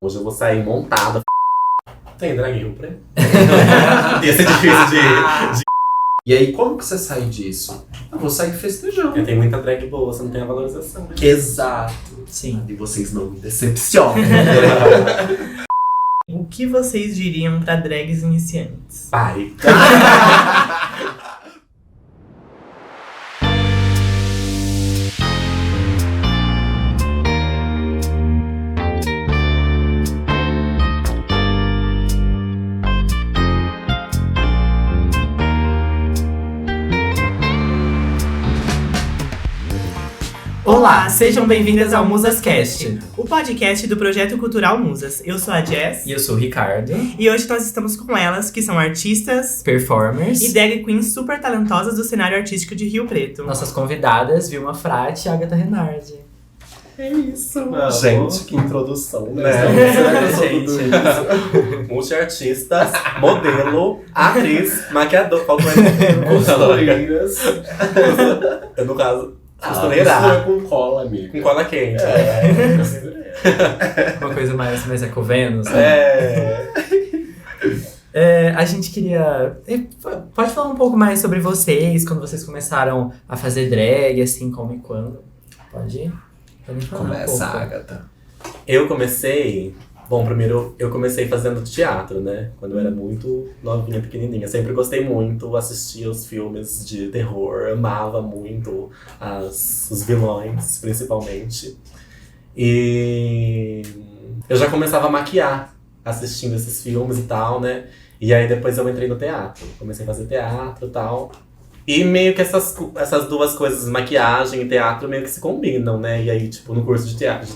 Hoje eu vou sair montada. Tem drag Rio Preto? Ia ser difícil de... E aí, como que você sai disso? Eu vou sair festejando. Tem muita drag boa, você não tem a valorização. Né? Exato. Sim. E vocês não me decepcionam. O que vocês diriam pra drags iniciantes? Pare. Olá, sejam bem-vindas ao MusasCast, o podcast do Projeto Cultural Musas. Eu sou a Jess. E eu sou o Ricardo. E hoje nós estamos com elas, que são artistas, Performers. e drag queens super talentosas do cenário artístico de Rio Preto. Nossas convidadas, Vilma Frati e Agatha Renardi. É isso. Gente, que introdução, né? Será que eu sou tudo isso? Multiartistas, modelo, atriz, maquiador. Faltou Costureiras. Eu, no caso, Costura com cola, amigo. com cola quente. Uma coisa mais eco-Vênus, né? A gente queria... Pode falar um pouco mais sobre vocês, quando vocês começaram a fazer drag, assim, como e quando? Pode ir? Pode falar Começa, um pouco. Agatha. Eu comecei... Bom, primeiro eu comecei fazendo teatro, né? Quando eu era muito novinha, pequenininha. Sempre gostei muito, assistia os filmes de terror, amava muito os vilões, principalmente. E eu já começava a maquiar assistindo esses filmes e tal, né? E aí depois eu entrei no teatro. Comecei a fazer teatro e tal. E meio que essas duas coisas, maquiagem e teatro, meio que se combinam, né? E aí, tipo, no curso de teatro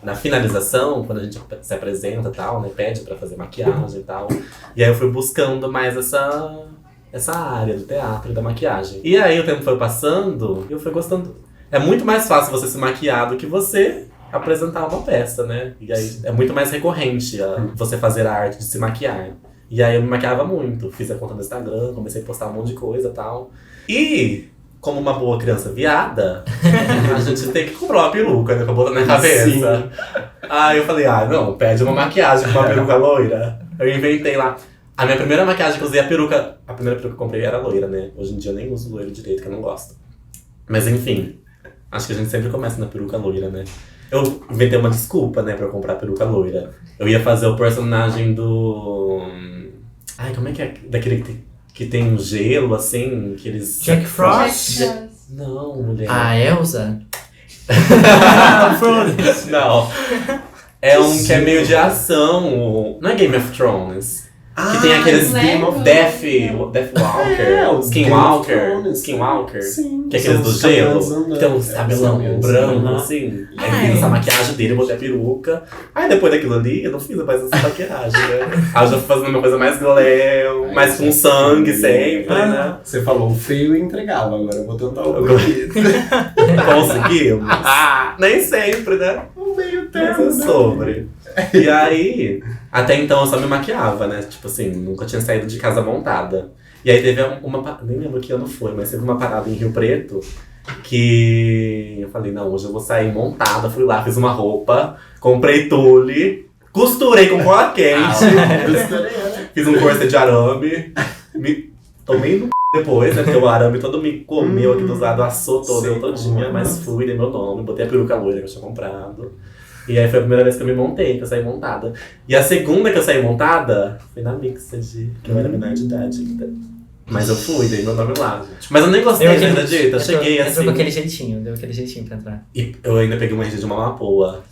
na finalização, quando a gente se apresenta e tal, né? Pede pra fazer maquiagem e tal. E aí eu fui buscando mais essa área do teatro e da maquiagem. E aí o tempo foi passando e eu fui gostando. É muito mais fácil você se maquiar do que você apresentar uma peça, né? E aí é muito mais recorrente você fazer a arte de se maquiar. E aí eu me maquiava muito, fiz a conta no Instagram, comecei a postar um monte de coisa e tal. E, como uma boa criança viada, a gente tem que comprar uma peruca, né, pra botar na cabeça. Sim. Aí eu falei, não, pede uma maquiagem com uma peruca loira. Eu inventei lá. A minha primeira maquiagem que eu usei, a primeira peruca que eu comprei era loira, né? Hoje em dia eu nem uso loiro direito, que eu não gosto. Mas enfim, acho que a gente sempre começa na peruca loira, né? Eu inventei uma desculpa, né, pra eu comprar a peruca loira. Eu ia fazer o personagem do... Ai, como é que é? Daquele que tem um gelo, assim, que eles... Jack Frost? Não, mulher. A Elsa? Não. É um que é meio de ação. Não é Game of Thrones. Que tem aqueles Death Walker, Skinwalker, Sim. que é aqueles do gelo, que tem uns cabelão branco, assim. Aí fiz essa maquiagem dele, botei a peruca. Aí depois daquilo ali, eu não fiz mais essa maquiagem, né? Aí eu já fui fazendo uma coisa mais glam, mais com sangue sempre, né? Você falou feio e entregava, agora eu vou tentar o bonito. Conseguimos? Nem sempre, né? O meio Mas termo, é né? sobre. E aí, até então eu só me maquiava, né? Tipo assim, nunca tinha saído de casa montada. E aí teve nem lembro que ano foi, mas teve uma parada em Rio Preto que eu falei, não, hoje eu vou sair montada. Fui lá, fiz uma roupa, comprei tule, costurei com cola quente, fiz um corset de arame, tomei no depois, né? Porque o arame todo me comeu aqui dos lados, assou todo, eu todinha, mas fui, dei meu nome, botei a peruca loira que eu tinha comprado. E aí foi a primeira vez que eu me montei, que eu saí montada. E a segunda que eu saí montada foi na Mixed, que eu era menor de idade ainda. Mas eu fui, dei meu nome lá. Mas eu nem gostei ainda, Dita. Eu cheguei assim. Entrou com aquele jeitinho, deu aquele jeitinho pra entrar. E eu ainda peguei uma rede de uma mapoa.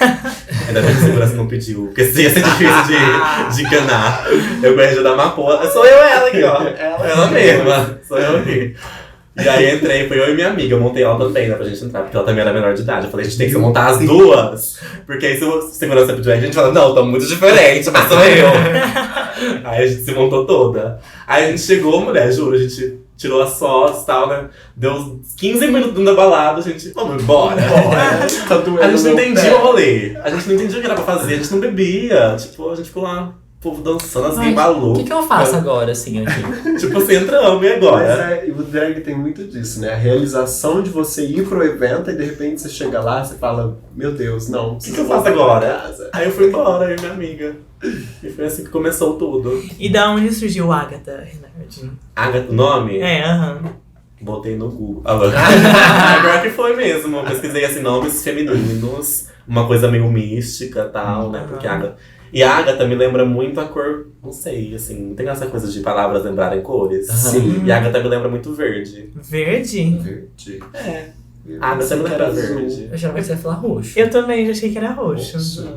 Ainda bem que a segurança não pediu, porque ia ser difícil de enganar. Eu com a rede da mapoa. Sou eu ela aqui, ó. Ela mesma. Sou eu aqui. E aí entrei, foi eu e minha amiga, eu montei ela também, né, pra gente entrar, porque ela também era menor de idade. Eu falei, a gente tem que se montar as duas, porque aí se o segurança pedir, a gente fala, não, tá muito diferente, mas sou eu. Aí a gente se montou toda. Aí a gente chegou, mulher, juro, a gente tirou as fotos e tal, né, deu uns 15 minutos da balada, a gente, vamos embora. A gente não entendia o rolê, a gente não entendia o que era pra fazer, a gente não bebia, tipo, a gente ficou lá povo dançando, as Ai, gays O malucas. que eu faço agora, assim, aqui? Tipo, você entramos, e Mas agora? e o drag tem muito disso, né? A realização de você ir pro evento e de repente você chega lá, você fala, meu Deus, não. O que eu faço agora? Aí eu fui embora, eu e minha amiga. E foi assim que começou tudo. E da onde surgiu Agatha Renard? Agatha, o nome? É, aham. Botei no Google. Agora que foi mesmo. Eu pesquisei assim, nomes femininos, uma coisa meio mística e tal, né? Porque Agatha. E a Agatha me lembra muito a cor, não sei, assim, não tem essa coisa de palavras lembrarem cores. Sim. E a Agatha me lembra muito verde. Verde? Verde. É. A Agatha me lembra verde. Eu geralmente você vai falar roxo. Eu também já achei que era roxo.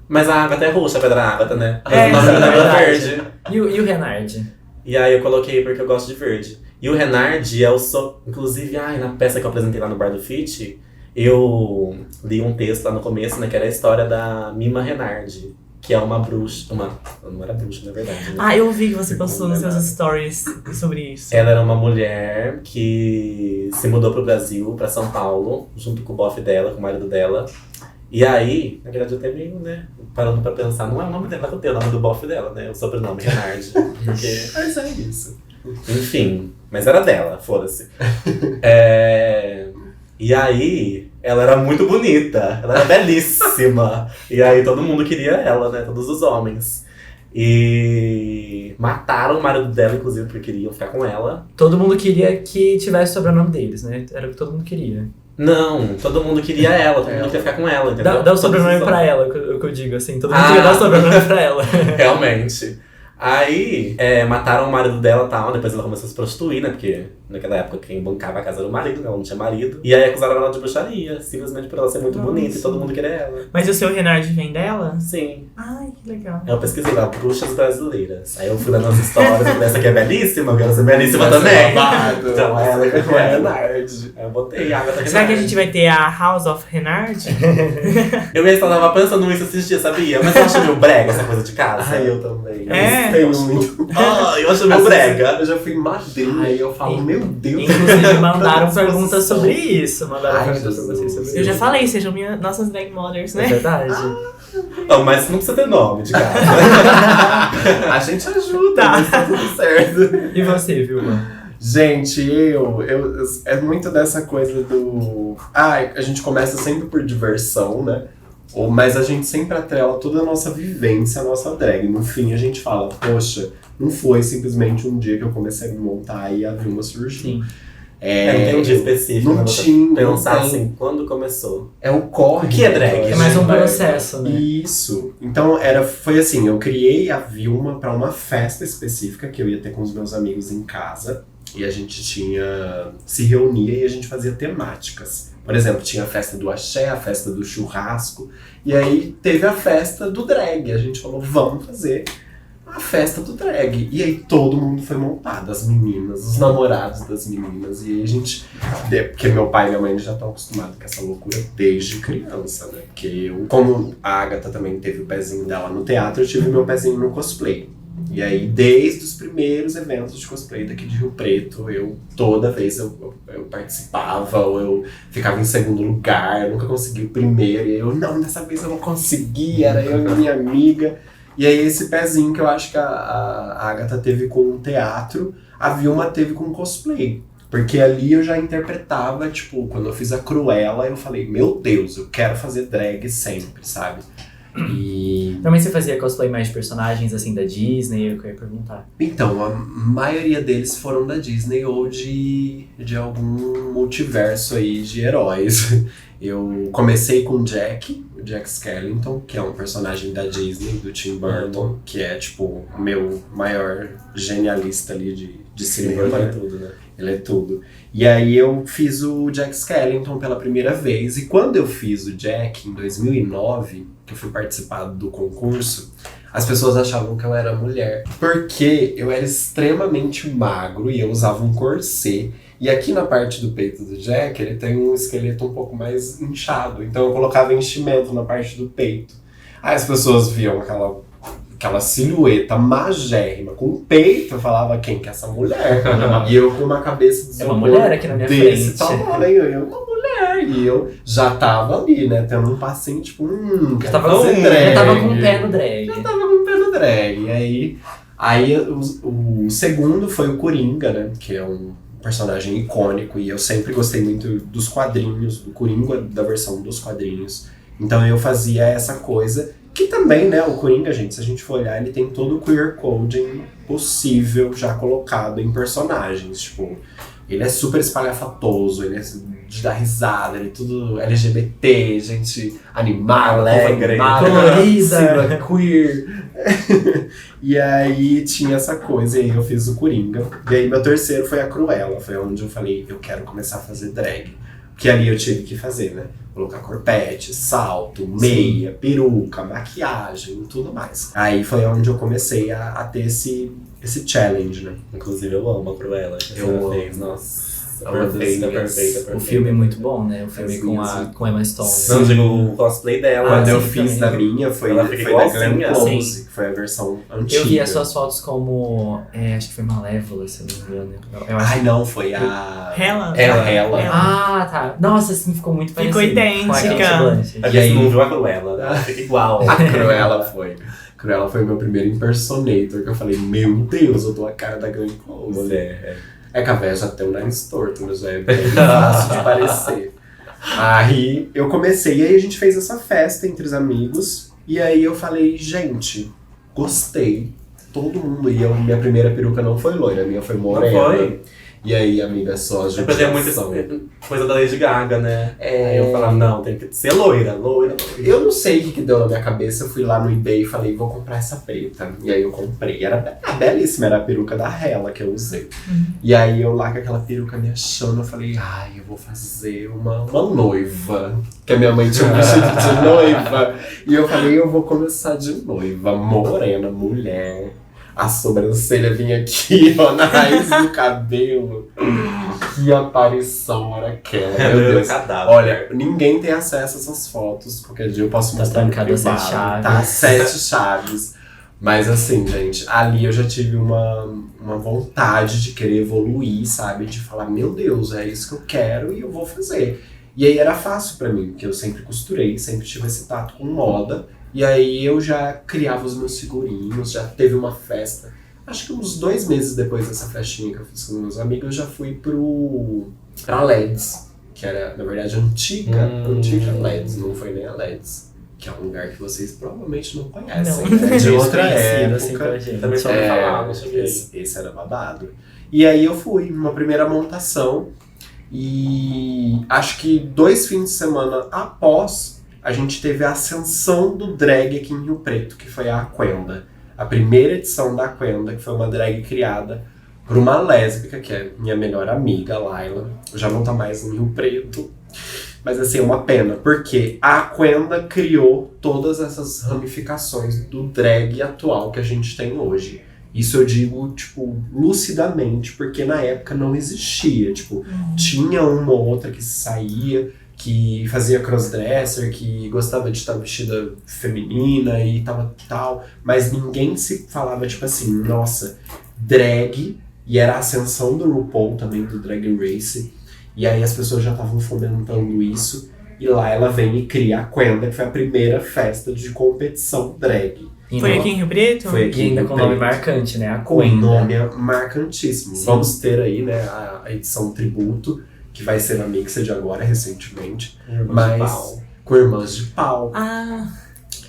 Mas a Agatha é roxa, a pedra Agatha, né? Mas É, o nome sim, me lembra verdade. verde. E o Renard? E aí eu coloquei porque eu gosto de verde. E o Renard é o inclusive, na peça que eu apresentei lá no Bar do Fit, eu li um texto lá no começo, né? Que era a história da Mima Renard. Que é uma bruxa. Não era bruxa, na verdade. Né? Ah, eu vi que você postou nos seus stories sobre isso. Ela era uma mulher que se mudou pro Brasil, pra São Paulo, junto com o bofe dela, com o marido dela. E aí, na verdade, eu até meio, né, parando pra pensar, não é o nome dela que eu tenho, é o nome do bofe dela, né? O sobrenome, Renard. Porque, Mas é isso. enfim, mas era dela, foda-se. E aí, ela era muito bonita, ela era belíssima. E aí todo mundo queria ela, né? Todos os homens. E mataram o marido dela, inclusive, porque queriam ficar com ela. Todo mundo queria que tivesse o sobrenome deles, né? Era o que todo mundo queria. Não, todo mundo queria ela, todo mundo queria ficar com ela, entendeu? Dá o sobrenome Todos os pra ela, o que eu digo, assim. Todo mundo queria dar o sobrenome pra ela. Realmente. Aí, mataram o marido dela e tal, depois ela começou a se prostituir, né? Porque naquela época quem bancava a casa era o marido, né? Ela não tinha marido. E aí acusaram ela de bruxaria, simplesmente por ela ser muito Nossa. bonita e todo mundo queria ela. Mas o seu Renard vem dela? Sim. Ai, que legal. Aí eu pesquisei lá, bruxas brasileiras. Aí eu fui dando as histórias, eu falei, essa aqui é belíssima, eu quero ser belíssima Vai ser também. babado. Então ela que É é Renard. Aí eu botei Agatha Será que a Renard. gente vai ter a House of Renard? Eu mesmo tava pensando nisso esses dias, sabia? Mas eu acho meio brega essa coisa de casa. Ai, eu também. É? Tenho muito. Eu acho Às meio vezes brega. Eu já fui madrinha e eu falo, meu Deus. Inclusive, mandaram tanta perguntas disposição. sobre isso. Mandaram Ai, perguntas pra Jesus. vocês sobre isso. Eu já falei, sejam nossas drag mothers, É né? verdade. Não, mas não precisa ter nome de casa. A gente ajuda, Tá. mas tá tudo certo. E você, Vilma? Gente, é muito dessa coisa do... a gente começa sempre por diversão, né? Mas a gente sempre atrela toda a nossa vivência, a nossa drag. No fim, a gente fala, poxa, não foi simplesmente um dia que eu comecei a me montar e a Vilma surgiu. Sim. Não tem um dia específico, Não né? Você tinha, pensar não tem. assim, quando começou. É o corre. O que é drag? É mais um né? processo, né? Isso. Então foi assim, eu criei a Vilma pra uma festa específica que eu ia ter com os meus amigos em casa. E a gente se reunia e a gente fazia temáticas. Por exemplo, tinha a festa do axé, a festa do churrasco. E aí teve a festa do drag. A gente falou, vamos fazer a festa do drag. E aí todo mundo foi montado, as meninas, os namorados das meninas. E aí a gente... Porque meu pai e minha mãe já estão acostumados com essa loucura desde criança, né? Porque eu, como a Agatha também teve o pezinho dela no teatro, eu tive meu pezinho no cosplay. E aí, desde os primeiros eventos de cosplay daqui de Rio Preto, toda vez eu participava, ou eu ficava em segundo lugar, eu nunca consegui o primeiro, e não, dessa vez eu não consegui, era eu e minha amiga. E aí esse pezinho que eu acho que a Agatha teve com o teatro, a Vilma teve com cosplay. Porque ali eu já interpretava, tipo, quando eu fiz a Cruella, eu falei, meu Deus, eu quero fazer drag sempre, sabe? E... Também você fazia cosplay mais de personagens, assim, da Disney? Eu queria perguntar. Então, a maioria deles foram da Disney ou de algum multiverso aí de heróis. Eu comecei com o Jack Skellington, que é um personagem da Disney, do Tim Burton, que é, tipo, o meu maior genialista ali de cinema, né? Tudo, né? Ele é tudo. E aí eu fiz o Jack Skellington pela primeira vez. E quando eu fiz o Jack, em 2009, que eu fui participar do concurso, as pessoas achavam que eu era mulher. Porque eu era extremamente magro e eu usava um corset. E aqui na parte do peito do Jack, ele tem um esqueleto um pouco mais inchado. Então eu colocava enchimento na parte do peito. Aí as pessoas viam aquela silhueta magérrima com o peito, eu falava, quem que é essa mulher? E eu com uma cabeça de É uma mulher aqui na minha desse frente. tamanho, eu uma mulher. E eu já tava ali, né, tendo um passinho, tipo, quero Tava fazer com, drag. eu tava com o pé no drag. Eu tava com o pé no drag. drag. E aí o segundo foi o Coringa, né? Que é um personagem icônico. E eu sempre gostei muito dos quadrinhos, do Coringa, da versão dos quadrinhos. Então eu fazia essa coisa. Que também, né, o Coringa, gente, se a gente for olhar, ele tem todo o queer coding possível já colocado em personagens. Tipo, ele é super espalhafatoso, ele é de dar risada, ele é tudo LGBT, gente animada, Alegre, colorida, queer. E aí tinha essa coisa, e aí eu fiz o Coringa. E aí meu terceiro foi a Cruella, foi onde eu falei, eu quero começar a fazer drag. Que ali eu tive que fazer, né? Colocar corpete, salto, meia, peruca, maquiagem e tudo mais. Aí foi onde eu comecei a ter esse challenge, né? Inclusive eu amo a Cruella. Eu amo. Fez, nossa. Perfeita. O filme é muito bom, né? O filme Sim. com Emma Stone. Não digo o cosplay dela. Quando sim, eu fiz também. da minha, foi Ela da fica Glenn igualzinha, Close, que foi a versão antiga. Eu vi as suas fotos como. Acho que foi Malévola, se eu não me engano. Eu acho Ai, não, foi a... Hela. Ela. Ah, tá. Nossa, assim, ficou muito Ficou parecido. idêntica. Com a Kate Blanchett. A E gente aí? não viu a Cruella, ela fica igual. A Cruella foi. Cruella foi o meu primeiro impersonator, que eu falei, meu Deus, eu dou a cara da Glenn Close. É que a véia já tem o nariz torto, mas já é bem fácil de parecer. Aí eu comecei, e aí a gente fez essa festa entre os amigos, e aí eu falei, gente, gostei. Todo mundo ia, minha primeira peruca não foi loira, a minha foi morena. Não foi? E aí, amiga, só a Depois tem muita coisa da Lady Gaga, né? Aí eu falava, não, tem que ser loira. Eu não sei o que deu na minha cabeça, eu fui lá no eBay e falei, vou comprar essa preta. E aí eu comprei, era belíssima, era a peruca da Hela que eu usei. E aí eu lá com aquela peruca me achando, eu falei, ai, eu vou fazer uma noiva. Que a minha mãe tinha um vestido de noiva. E eu falei, eu vou começar de noiva, morena, mulher. A sobrancelha vinha aqui, ó, na raiz do cabelo. Que aparição era aquela, meu Deus. Cadáver. Olha, ninguém tem acesso a essas fotos. Qualquer dia eu posso Tá mostrar no trancado a 7 privado. chaves. Tá, 7 chaves. Mas assim, gente, ali eu já tive uma vontade de querer evoluir, sabe? De falar, meu Deus, é isso que eu quero e eu vou fazer. E aí era fácil pra mim, porque eu sempre costurei, sempre tive esse tato com moda. E aí eu já criava os meus figurinos, já teve uma festa. Acho que uns 2 meses depois dessa festinha que eu fiz com meus amigos, eu já fui pra LEDs, que era, na verdade, a antiga LEDs, não foi nem a LEDs. Que é um lugar que vocês provavelmente não conhecem, Não. né? De outra Desconhecido, assim, pra época. gente. Também só me falar, não cheguei. Esse era babado. E aí eu fui numa primeira montação e acho que 2 fins de semana após a gente teve a ascensão do drag aqui em Rio Preto, que foi a Aquenda. A primeira edição da Aquenda, que foi uma drag criada por uma lésbica, que é minha melhor amiga, a Laila. Já não tá mais em Rio Preto. Mas assim, é uma pena, porque a Aquenda criou todas essas ramificações do drag atual que a gente tem hoje. Isso eu digo, tipo, lucidamente, porque na época não existia. Tipo, tinha uma ou outra que saía, que fazia crossdresser, que gostava de estar vestida feminina e tal, mas ninguém se falava, tipo assim, nossa, drag, e era a ascensão do RuPaul também, do Drag Race, e aí as pessoas já estavam fomentando isso, e lá ela vem e cria a Aquenda, que foi a primeira festa de competição drag. Foi aqui em Rio Preto? Foi aqui E ainda em com Rio nome Preto. marcante, né? A Com um Aquenda. nome marcantíssimo. Sim. Vamos ter aí, né, a edição tributo, que vai ser na Mixed agora, recentemente, mas com Irmãs de Pau. Ah,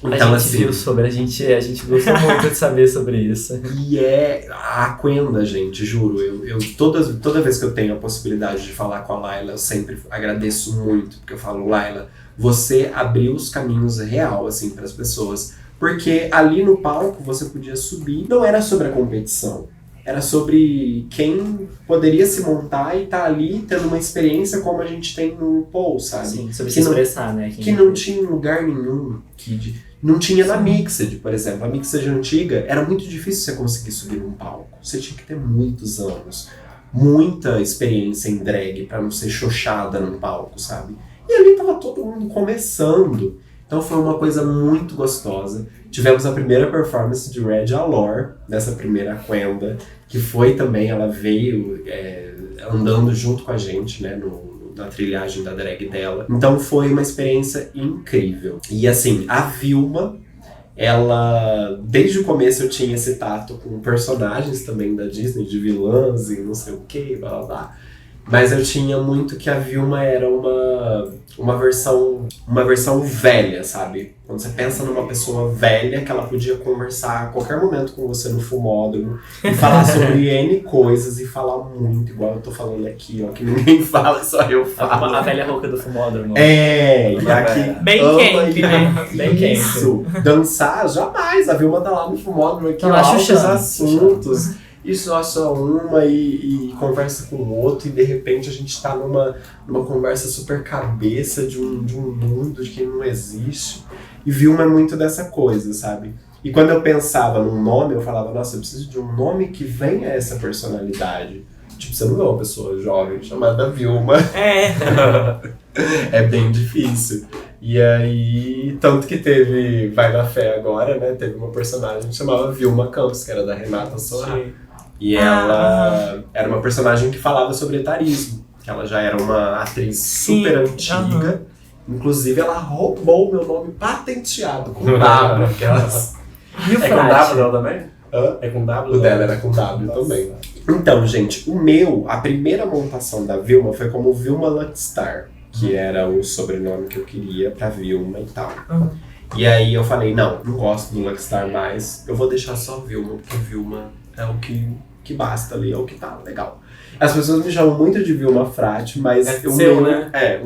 Então, A gente viu sobre, a gente gostou muito de saber sobre isso. E é a Aquenda, gente, juro. Eu toda vez que eu tenho a possibilidade de falar com a Laila, eu sempre agradeço muito, porque eu falo, Laila, você abriu os caminhos real, assim, para as pessoas. Porque ali no palco você podia subir, não era sobre a competição. Era sobre quem poderia se montar e tá ali tendo uma experiência como a gente tem no RuPaul, sabe? Sim, sobre Que se não- expressar, né? Que não tinha em lugar nenhum. Não tinha na Mixed, por exemplo. A Mixed antiga, era muito difícil você conseguir subir num palco. Você tinha que ter muitos anos, muita experiência em drag pra não ser xoxada num palco, sabe? E ali tava todo mundo começando. Então foi uma coisa muito gostosa. Tivemos a primeira performance de Red Allure, dessa primeira Aquenda, que foi também, ela veio andando junto com a gente, né, na trilhagem da drag dela. Então foi uma experiência incrível. E assim, a Vilma, ela, desde o começo eu tinha esse tato com personagens também da Disney, de vilãs e não sei o que, blá blá blá. Mas eu tinha muito que a Vilma era uma versão velha, sabe? Quando você pensa numa pessoa velha que ela podia conversar a qualquer momento com você no fumódromo e falar sobre N coisas e falar muito, igual eu tô falando aqui, ó, que ninguém fala, só eu falo. A velha rouca do fumódromo. E aqui Bem ama quente, né? Bem quente. isso. Dançar, jamais. A Vilma tá lá no fumódromo aqui, Tá lá altos chuchando, assuntos. E só uma e conversa com o outro, e de repente a gente tá numa conversa super cabeça de um mundo que não existe. E Vilma é muito dessa coisa, sabe? E quando eu pensava num nome, eu falava, nossa, eu preciso de um nome que venha essa personalidade. Tipo, você não vê uma pessoa jovem chamada Vilma. É bem difícil. E aí, tanto que teve Vai na Fé agora, né? Teve uma personagem que chamava Vilma Campos, que era da Renata Sorra. E ela era uma personagem que falava sobre etarismo, que ela já era uma atriz super antiga. Inclusive, ela roubou o meu nome patenteado com W. E o com W dela também? Hã? É com W? O dela era com W também. Então, gente, a primeira montação da Vilma foi como Vilma Luckstar, que era o sobrenome que eu queria pra Vilma e tal. E aí eu falei, não gosto do Luckstar mais, eu vou deixar só Vilma, porque Vilma é o que basta ali, é o que tá legal. As pessoas me chamam muito de Vilma Frati, mas o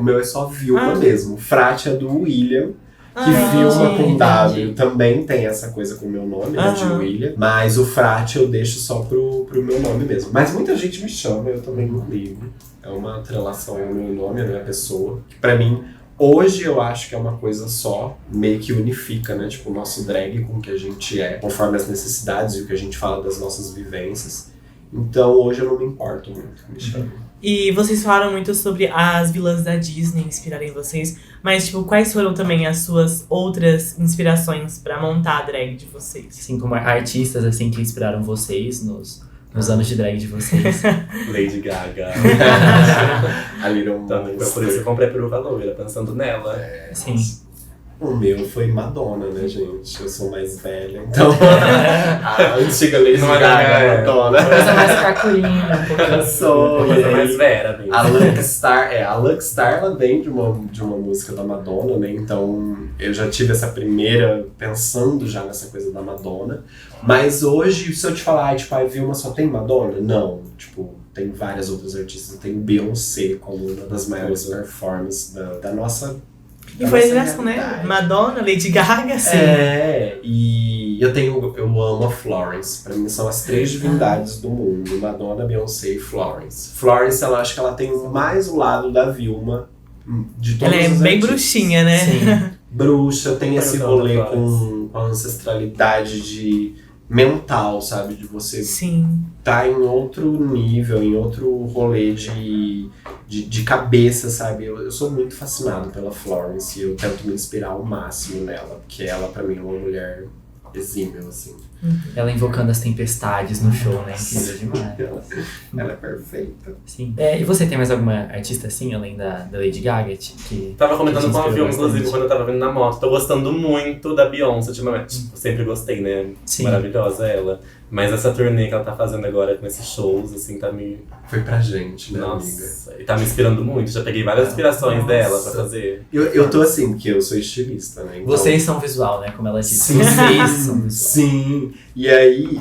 meu é só Vilma mesmo. Frati é do William, que Vilma com W também tem essa coisa com o meu nome, né, de William. Mas o Frati eu deixo só pro meu nome mesmo. Mas muita gente me chama, eu também não ligo. É uma atrelação ao meu nome, à minha pessoa. Que pra mim, hoje eu acho que é uma coisa só, meio que unifica, né? Tipo, o nosso drag com o que a gente é, conforme as necessidades e o que a gente fala das nossas vivências. Então hoje eu não me importo muito que me chamem. E vocês falaram muito sobre as vilãs da Disney inspirarem vocês, mas tipo, quais foram também as suas outras inspirações pra montar a drag de vocês? Assim, como artistas assim, que inspiraram vocês nos anos de drag de vocês. Lady Gaga. A Little Então, Monster. por isso eu comprei a peruca loira, pensando nela. Sim. O meu foi Madonna, né, gente? Eu sou mais velha, então a antiga Lady Gaga é Madonna. Coisa mais caculinha, um pouco Eu sou. Coisa mais vera, mesmo. A Luckstar, ela vem de uma música da Madonna, né? Então eu já tive essa primeira pensando já nessa coisa da Madonna. Mas hoje, se eu te falar, tipo, a Vilma só tem Madonna? Não, tipo, tem várias outras artistas. Tem Beyoncé como uma das maiores performances da nossa. E foi a geração, né? Madonna, Lady Gaga, assim. E eu amo a Florence. Pra mim são as três divindades do mundo: Madonna, Beyoncé e Florence. Florence, ela acho que ela tem mais o lado da Vilma de todas Ela é as bem artistas. bruxinha, né? Sim. Bruxa, tem esse Eu rolê adoro com a ancestralidade mental, sabe? De você Sim. tá em outro nível, em outro rolê de cabeça, sabe? Eu sou muito fascinado pela Florence e eu tento me inspirar ao máximo nela, porque ela pra mim é uma mulher exímil, assim. Ela invocando as tempestades no show, né? Incrível demais. Ela é perfeita. Sim. E você tem mais alguma artista assim, além da Lady Gaga? Que Tava comentando com a inspirou Vilma, inclusive, bastante? quando eu tava vindo na moto. Tô gostando muito da Beyoncé ultimamente. Eu sempre gostei, né? Sim. Maravilhosa ela. Mas essa turnê que ela tá fazendo agora com esses shows, assim, tá me... Foi pra gente, né, amiga? Nossa, e tá me inspirando muito. Já peguei várias inspirações dela pra fazer. Eu tô assim, porque eu sou estilista, né? Então... Vocês são visual, né? Como ela disse. Sim, Vocês são visual. sim. E aí,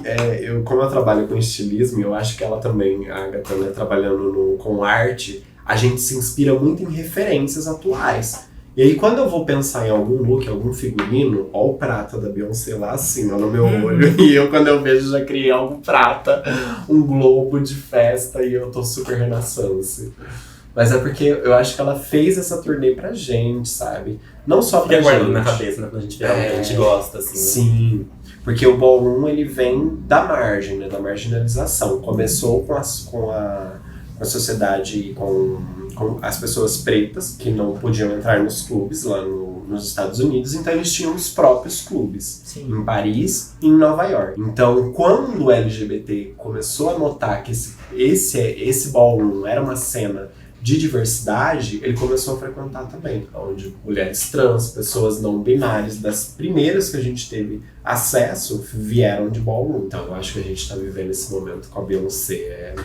como eu trabalho com estilismo, eu acho que ela também, a Agatha, né, trabalhando com arte, a gente se inspira muito em referências atuais. E aí, quando eu vou pensar em algum look, algum figurino, ó o prata da Beyoncé lá assim, ó, no meu olho. E eu, quando eu vejo, já criei algo prata, um globo de festa, e eu tô super renaissance. Mas é porque eu acho que ela fez essa turnê pra gente, sabe? Não só pra Fica gente. guardando na cabeça, né? Quando a gente vê algo que a gente gosta, assim. Sim, porque o ballroom, ele vem da margem, né? Da marginalização. Começou com a sociedade e com as pessoas pretas que não podiam entrar nos clubes lá nos Estados Unidos, então eles tinham os próprios clubes. Sim. Em Paris e em Nova York. Então, quando o LGBT começou a notar que esse ballroom era uma cena de diversidade, ele começou a frequentar também, onde mulheres trans, pessoas não binárias, das primeiras que a gente teve acesso, vieram de ballroom. Então eu acho que a gente tá vivendo esse momento com a Beyoncé.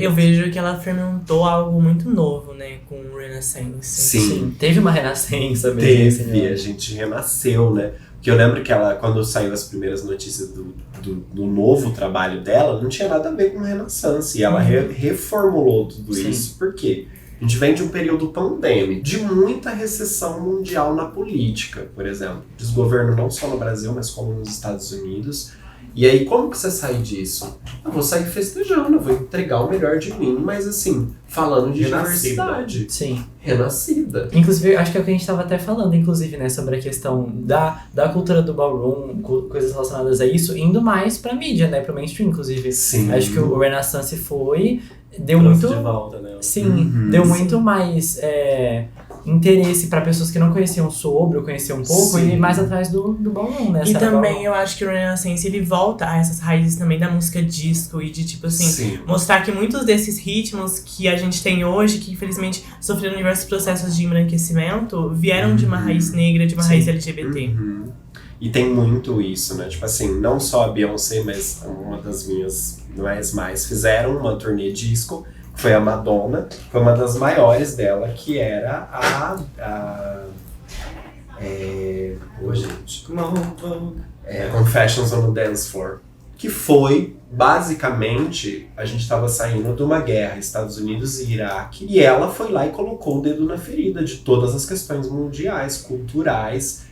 Eu vejo que ela fermentou algo muito novo, né, com o Renaissance. Sim. Teve uma renascença mesmo. Teve, a gente renasceu, né? Porque eu lembro que ela, quando saiu as primeiras notícias do novo trabalho dela, não tinha nada a ver com Renaissance. E ela reformulou tudo isso. Por quê? A gente vem de um período pandêmico, de muita recessão mundial na política, por exemplo. Desgoverno não só no Brasil, mas como nos Estados Unidos. E aí, como que você sai disso? Eu vou sair festejando, eu vou entregar o melhor de mim, mas assim, falando de diversidade. Sim. Renascida. Inclusive, acho que é o que a gente tava até falando, inclusive, né, sobre a questão da cultura do ballroom, coisas relacionadas a isso, indo mais pra mídia, né, pro mainstream, inclusive. Sim. Acho que o Renaissance deu Trouxe muito... de volta, né? Sim, deu muito mais interesse pra pessoas que não conheciam sobre, ou conheciam um pouco, Sim. e ir mais atrás do ballroom, né? E também eu acho que o Renaissance, ele volta a essas raízes também da música disco e de, tipo assim, Sim. mostrar que muitos desses ritmos que a gente tem hoje, que infelizmente sofreram diversos processos de embranquecimento, vieram de uma raiz negra, de uma raiz LGBT. E tem muito isso, né? Tipo assim, não só a Beyoncé, mas uma das minhas mais fizeram uma turnê disco, foi a Madonna, foi uma das maiores dela, que era Confessions on the Dance Floor, que foi, basicamente, a gente estava saindo de uma guerra, Estados Unidos e Iraque, e ela foi lá e colocou o dedo na ferida de todas as questões mundiais, culturais,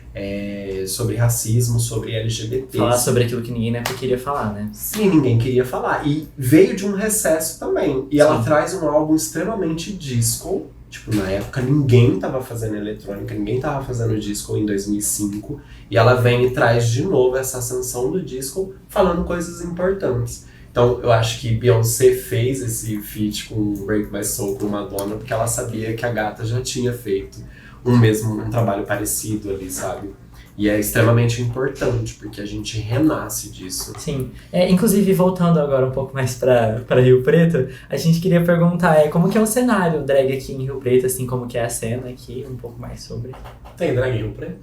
sobre racismo, sobre LGBT. Falar sobre aquilo que ninguém queria falar, né? Sim, ninguém queria falar. E veio de um recesso também. E ela traz um álbum extremamente disco. Tipo, na época ninguém tava fazendo eletrônica, ninguém tava fazendo disco em 2005. E ela vem e traz de novo essa ascensão do disco, falando coisas importantes. Então, eu acho que Beyoncé fez esse feat com Break My Soul com Madonna, porque ela sabia que a gata já tinha feito um trabalho parecido ali, sabe? E é extremamente importante, porque a gente renasce disso. Sim. Inclusive, voltando agora um pouco mais pra Rio Preto, a gente queria perguntar como que é o cenário drag aqui em Rio Preto, assim, como que é a cena aqui, um pouco mais sobre. Tem drag em Rio Preto?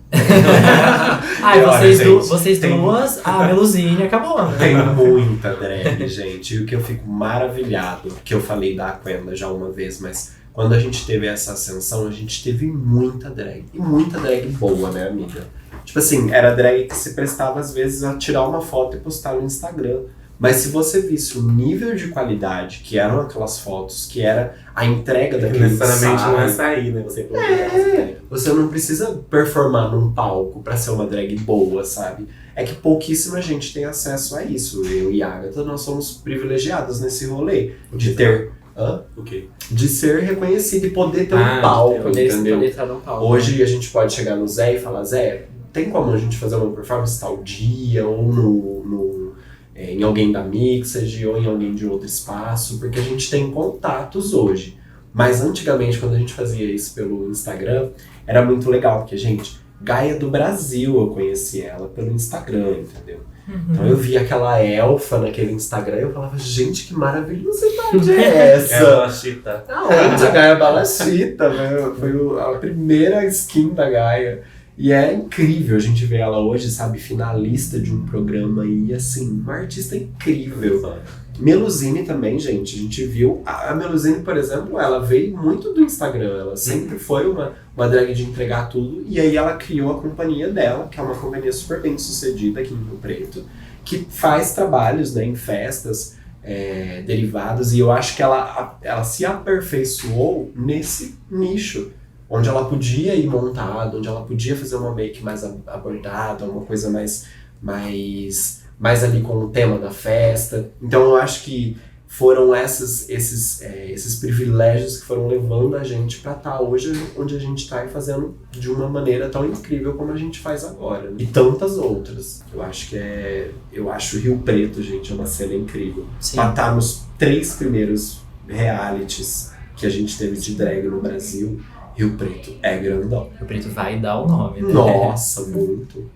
Vocês duas, a Melusine acabou, né? Tem muita drag, gente. E o que eu fico maravilhado, que eu falei da Aquenda já uma vez, mas quando a gente teve essa ascensão, a gente teve muita drag. E muita drag boa, né, amiga? Tipo assim, era drag que se prestava às vezes a tirar uma foto e postar no Instagram. Mas se você visse o nível de qualidade que eram aquelas fotos, que era a entrega daquele necessariamente não é sair, né? Você não precisa performar num palco pra ser uma drag boa, sabe? É que pouquíssima gente tem acesso a isso. Eu e a Agatha, nós somos privilegiados nesse rolê de ter... O quê? De ser reconhecido e poder ter um palco, entendeu? Poder estar num palco. Hoje a gente pode chegar no Zé e falar, Zé, tem como a gente fazer uma performance tal dia, ou em alguém da Mixed, ou em alguém de outro espaço, porque a gente tem contatos hoje. Mas antigamente, quando a gente fazia isso pelo Instagram, era muito legal, porque, gente, Gaia do Brasil, eu conheci ela pelo Instagram, entendeu? Então eu vi aquela elfa naquele Instagram e eu falava, gente, que maravilhosidade é essa? É a Balachita. Aonde a Gaia Balachita, né? Foi a primeira skin da Gaia. E é incrível a gente ver ela hoje, sabe, finalista de um programa e assim, uma artista incrível. Melusine também, gente, a gente viu. A Melusine, por exemplo, ela veio muito do Instagram, ela sempre foi uma drag de entregar tudo, e aí ela criou a companhia dela, que é uma companhia super bem sucedida aqui em Rio Preto, que faz trabalhos, né, em festas derivadas, e eu acho que ela se aperfeiçoou nesse nicho, onde ela podia ir montada, onde ela podia fazer uma make mais abordada, uma coisa mais ali com o tema da festa. Então eu acho que foram esses privilégios que foram levando a gente pra estar hoje onde a gente tá e fazendo de uma maneira tão incrível como a gente faz agora, né? E tantas outras. Eu acho Rio Preto, gente, é uma cena incrível. Sim. Pra estar nos 3 primeiros realities que a gente teve de drag no Brasil, Rio Preto é grandão. Rio Preto vai dar o nome, né? Nossa, muito.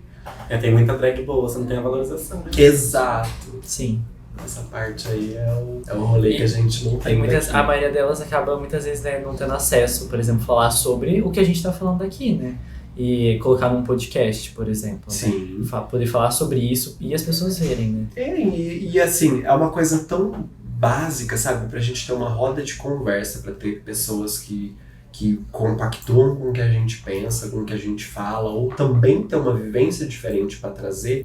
Tem muita drag boa, você não tem a valorização. Né? Exato. Sim. Essa parte aí é um rolê que a gente não tem daqui. A maioria delas acaba muitas vezes, né, não tendo acesso, por exemplo, falar sobre o que a gente tá falando aqui, né? E colocar num podcast, por exemplo. Sim. Né? Poder falar sobre isso e as pessoas verem, né? E assim, é uma coisa tão básica, sabe? Pra gente ter uma roda de conversa, pra ter pessoas que compactuam com o que a gente pensa, com o que a gente fala, ou também ter uma vivência diferente para trazer,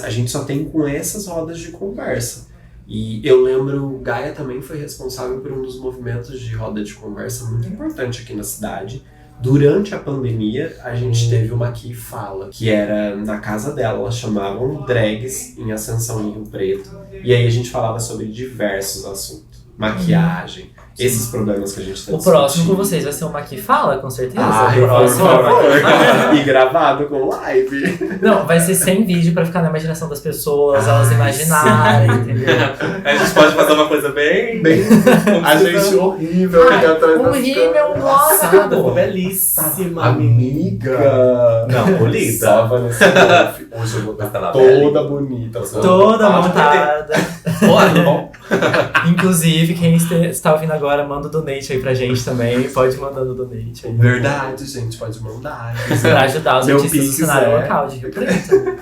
a gente só tem com essas rodas de conversa. E eu lembro, Gaia também foi responsável por um dos movimentos de roda de conversa muito importante aqui na cidade. Durante a pandemia, a gente teve uma Aqui Fala, que era na casa dela, elas chamavam Drags em Ascensão em Rio Preto. E aí a gente falava sobre diversos assuntos. Maquiagem, esses problemas que a gente tem. O próximo com vocês vai ser uma Aqui Fala, com certeza. Ah, o próximo. E gravado com live. Não, vai ser sem vídeo pra ficar na imaginação das pessoas, elas imaginarem, entendeu? A gente pode fazer uma coisa bem a gente horrível aqui atrás das Horrível, nossa, Passada, ficou belíssima, amiga. Não, bonita. Só Vanessa Wolff. Hoje eu vou Mas tá estar lá, toda bonita. Toda montada. Olha, bom. Inclusive, quem está ouvindo agora, manda o donate aí pra gente também. Pode mandar o donate aí. Verdade, gente, pode mandar. Pra ajudar os Meu artistas do Pix cenário local de Rio Preto.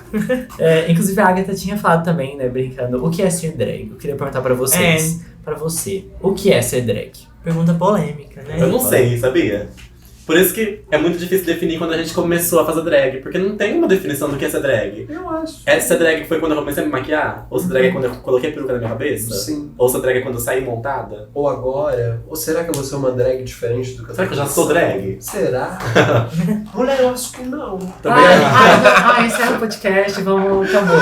Inclusive, a Agatha tinha falado também, né, brincando, o que é ser drag? Eu queria perguntar pra vocês. Pra você, o que é ser drag? Pergunta polêmica, né? Eu não sei, sabia? Por isso que é muito difícil definir quando a gente começou a fazer drag, porque não tem uma definição do que é ser drag. Eu acho. Ser drag foi quando eu comecei a me maquiar? Ou ser drag é quando eu coloquei a peruca na minha cabeça? Sim. Ou ser drag é quando eu saí montada? Ou agora, ou será que eu vou ser uma drag diferente do que eu Será que eu já sou drag? Será? Mulher, eu acho que não. Também Encerra o podcast, vamos. Acabou.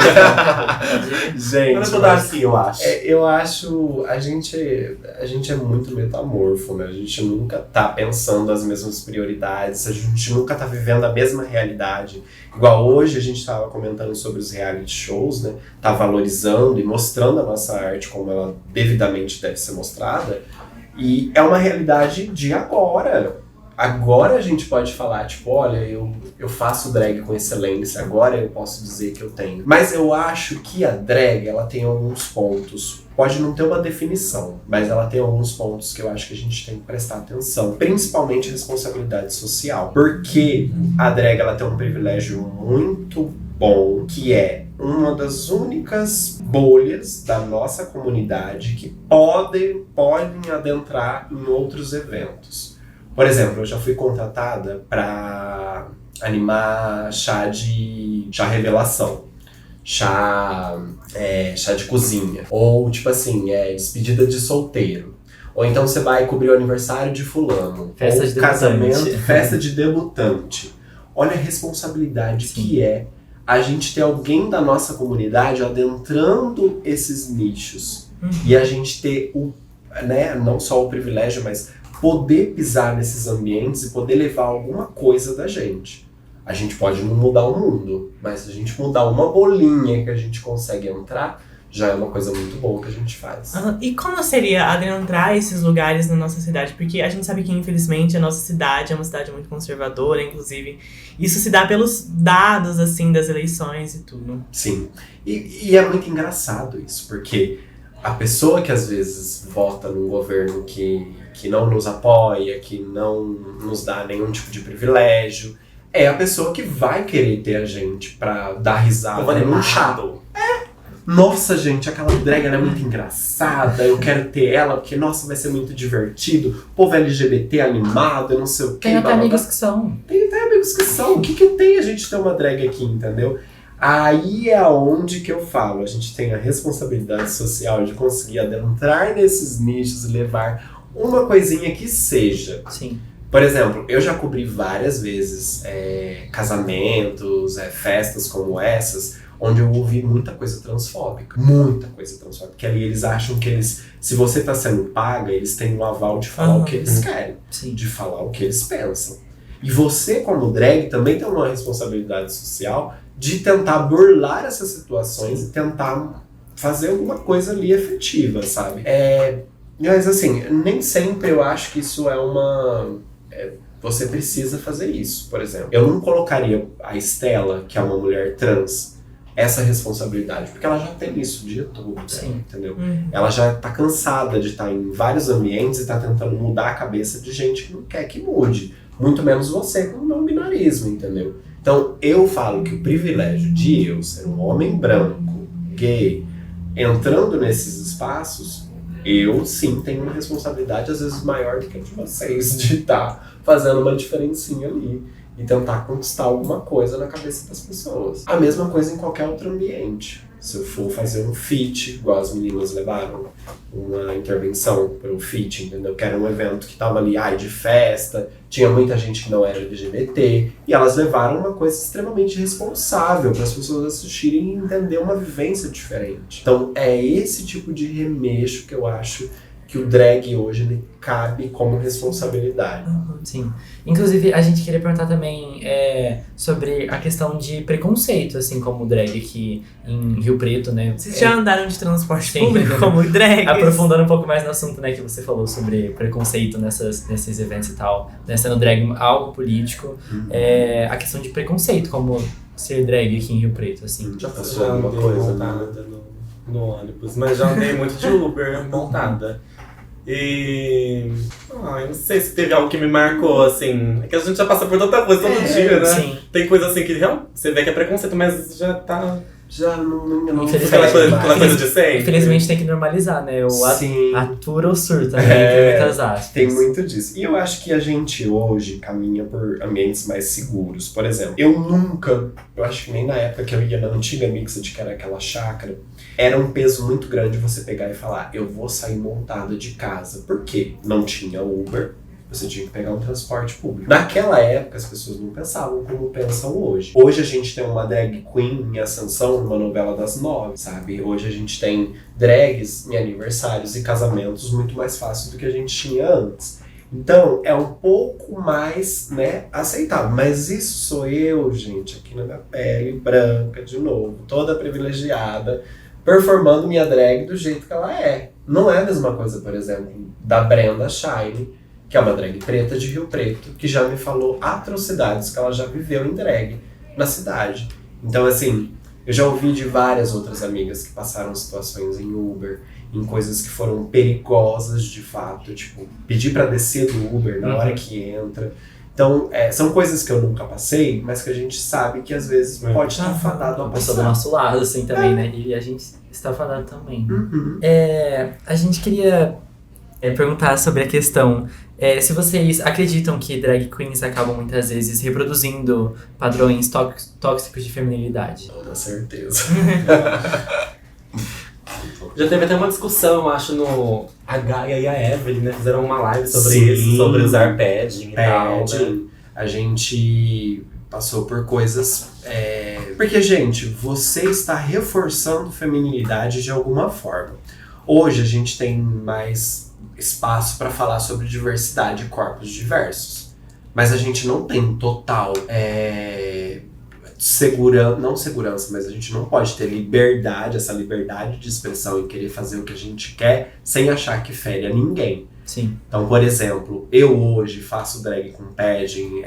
Gente, Quando eu vou dar assim, eu acho. eu acho, a gente é muito metamorfo, né? A gente nunca tá pensando as mesmas prioridades, a gente nunca tá vivendo a mesma realidade. Igual hoje a gente tava comentando sobre os reality shows, né? Tá valorizando e mostrando a nossa arte como ela devidamente deve ser mostrada. E é uma realidade de agora. Agora a gente pode falar, tipo, olha, eu faço drag com excelência, agora eu posso dizer que eu tenho. Mas eu acho que a drag, ela tem alguns pontos, pode não ter uma definição, mas ela tem alguns pontos que eu acho que a gente tem que prestar atenção, principalmente responsabilidade social. Porque a drag, ela tem um privilégio muito bom, que é uma das únicas bolhas da nossa comunidade que podem adentrar em outros eventos. Por exemplo, eu já fui contratada para animar chá revelação, chá de cozinha, ou tipo assim, despedida de solteiro. Ou então você vai cobrir o aniversário de fulano, Festa ou de casamento, debutante. festa de debutante. Olha a responsabilidade que é a gente ter alguém da nossa comunidade adentrando esses nichos. E a gente ter não só o privilégio, mas poder pisar nesses ambientes e poder levar alguma coisa da gente. A gente pode não mudar o mundo, mas se a gente mudar uma bolinha que a gente consegue entrar, já é uma coisa muito boa que a gente faz. E como seria adentrar esses lugares na nossa cidade? Porque a gente sabe que, infelizmente, a nossa cidade é uma cidade muito conservadora, inclusive. Isso se dá pelos dados, assim, das eleições e tudo. Sim. E é muito engraçado isso, porque a pessoa que às vezes vota num governo que não nos apoia, que não nos dá nenhum tipo de privilégio, é a pessoa que vai querer ter a gente pra dar risada num chá. Nossa, gente, aquela drag ela é muito engraçada, eu quero ter ela porque, nossa, vai ser muito divertido. Povo LGBT animado, eu não sei o quê. Tem até amigos que são. Tem até amigos que são. O que tem a gente ter uma drag aqui, entendeu? Aí é onde que eu falo, a gente tem a responsabilidade social de conseguir adentrar nesses nichos e levar uma coisinha que seja. Sim. Por exemplo, eu já cobri várias vezes casamentos, festas como essas, onde eu ouvi muita coisa transfóbica. Muita coisa transfóbica. Que ali eles acham que se você tá sendo paga, eles têm o aval de falar o que eles querem. Sim. De falar o que eles pensam. E você, como drag, também tem uma responsabilidade social de tentar burlar essas situações e tentar fazer alguma coisa ali efetiva, sabe? Mas assim, nem sempre eu acho que isso é você precisa fazer isso, por exemplo. Eu não colocaria a Estela, que é uma mulher trans, essa responsabilidade, porque ela já tem isso o dia todo, né? Sim. Entendeu? Ela já tá cansada de estar em vários ambientes e tá tentando mudar a cabeça de gente que não quer que mude, muito menos você com o não binarismo, entendeu? Então eu falo que o privilégio de eu ser um homem branco, gay, entrando nesses espaços, eu sim tenho uma responsabilidade às vezes maior do que a de vocês, de estar fazendo uma diferencinha ali e tentar conquistar alguma coisa na cabeça das pessoas. A mesma coisa em qualquer outro ambiente. Se eu for fazer um feat, igual as meninas levaram uma intervenção para um feat, entendeu? Que era um evento que tava ali, de festa, tinha muita gente que não era LGBT, e elas levaram uma coisa extremamente responsável para as pessoas assistirem e entender uma vivência diferente. Então é esse tipo de remexo que eu acho que o drag hoje ele cabe como responsabilidade. Sim. Inclusive, a gente queria perguntar também sobre a questão de preconceito, assim, como drag aqui em Rio Preto, né? Vocês já andaram de transporte Sim. público como drag? Aprofundando um pouco mais no assunto, né, que você falou sobre preconceito nesses eventos e tal, né, sendo drag algo político, a questão de preconceito, como ser drag aqui em Rio Preto, assim. Já passou Já alguma andei coisa, montada no ônibus, mas já andei muito de Uber montada. E eu não sei se teve algo que me marcou, assim. É que a gente já passa por tanta coisa todo dia, né? Sim. Tem coisa assim que você vê que é preconceito, mas já tá. Já não Infelizmente. Aquela coisa de sempre. Infelizmente tem que normalizar, né? O Sim. atura ou surta, né? Tem muitas aspas. Tem muito disso. E eu acho que a gente hoje caminha por ambientes mais seguros. Por exemplo, eu acho que nem na época que eu ia na antiga Mixed, que era aquela chácara, era um peso muito grande você pegar e falar, eu vou sair montada de casa. Por quê? Não tinha Uber, você tinha que pegar um transporte público. Naquela época, as pessoas não pensavam como pensam hoje. Hoje a gente tem uma drag queen em ascensão numa novela das 9, sabe? Hoje a gente tem drags em aniversários e casamentos muito mais fácil do que a gente tinha antes. Então, é um pouco mais, né, aceitável. Mas isso sou eu, gente, aqui na minha pele, branca, de novo, toda privilegiada, performando minha drag do jeito que ela é. Não é a mesma coisa, por exemplo, da Brenda Shine, que é uma drag preta de Rio Preto, que já me falou atrocidades que ela já viveu em drag na cidade. Então, assim, eu já ouvi de várias outras amigas que passaram situações em Uber, em coisas que foram perigosas de fato, tipo, pedir pra descer do Uber na hora que entra. Então, são coisas que eu nunca passei, mas que a gente sabe que às vezes pode estar fadado a Uma pessoa do passar. nosso lado, assim, também, né? E a gente está fadado também. Uhum. A gente queria perguntar sobre a questão, se vocês acreditam que drag queens acabam muitas vezes reproduzindo padrões tóxicos de feminilidade. Toda certeza. Já teve até uma discussão, eu acho, a Gaia e a Evelyn, né? Fizeram uma live sobre Sim. isso, sobre usar padding e tal, né? Padding. A gente passou por coisas... Porque, gente, você está reforçando feminilidade de alguma forma. Hoje a gente tem mais espaço para falar sobre diversidade e corpos diversos. Mas a gente não tem total não segurança, mas a gente não pode ter liberdade, essa liberdade de expressão e querer fazer o que a gente quer sem achar que fere a ninguém. Sim. Então, por exemplo, eu hoje faço drag com padding,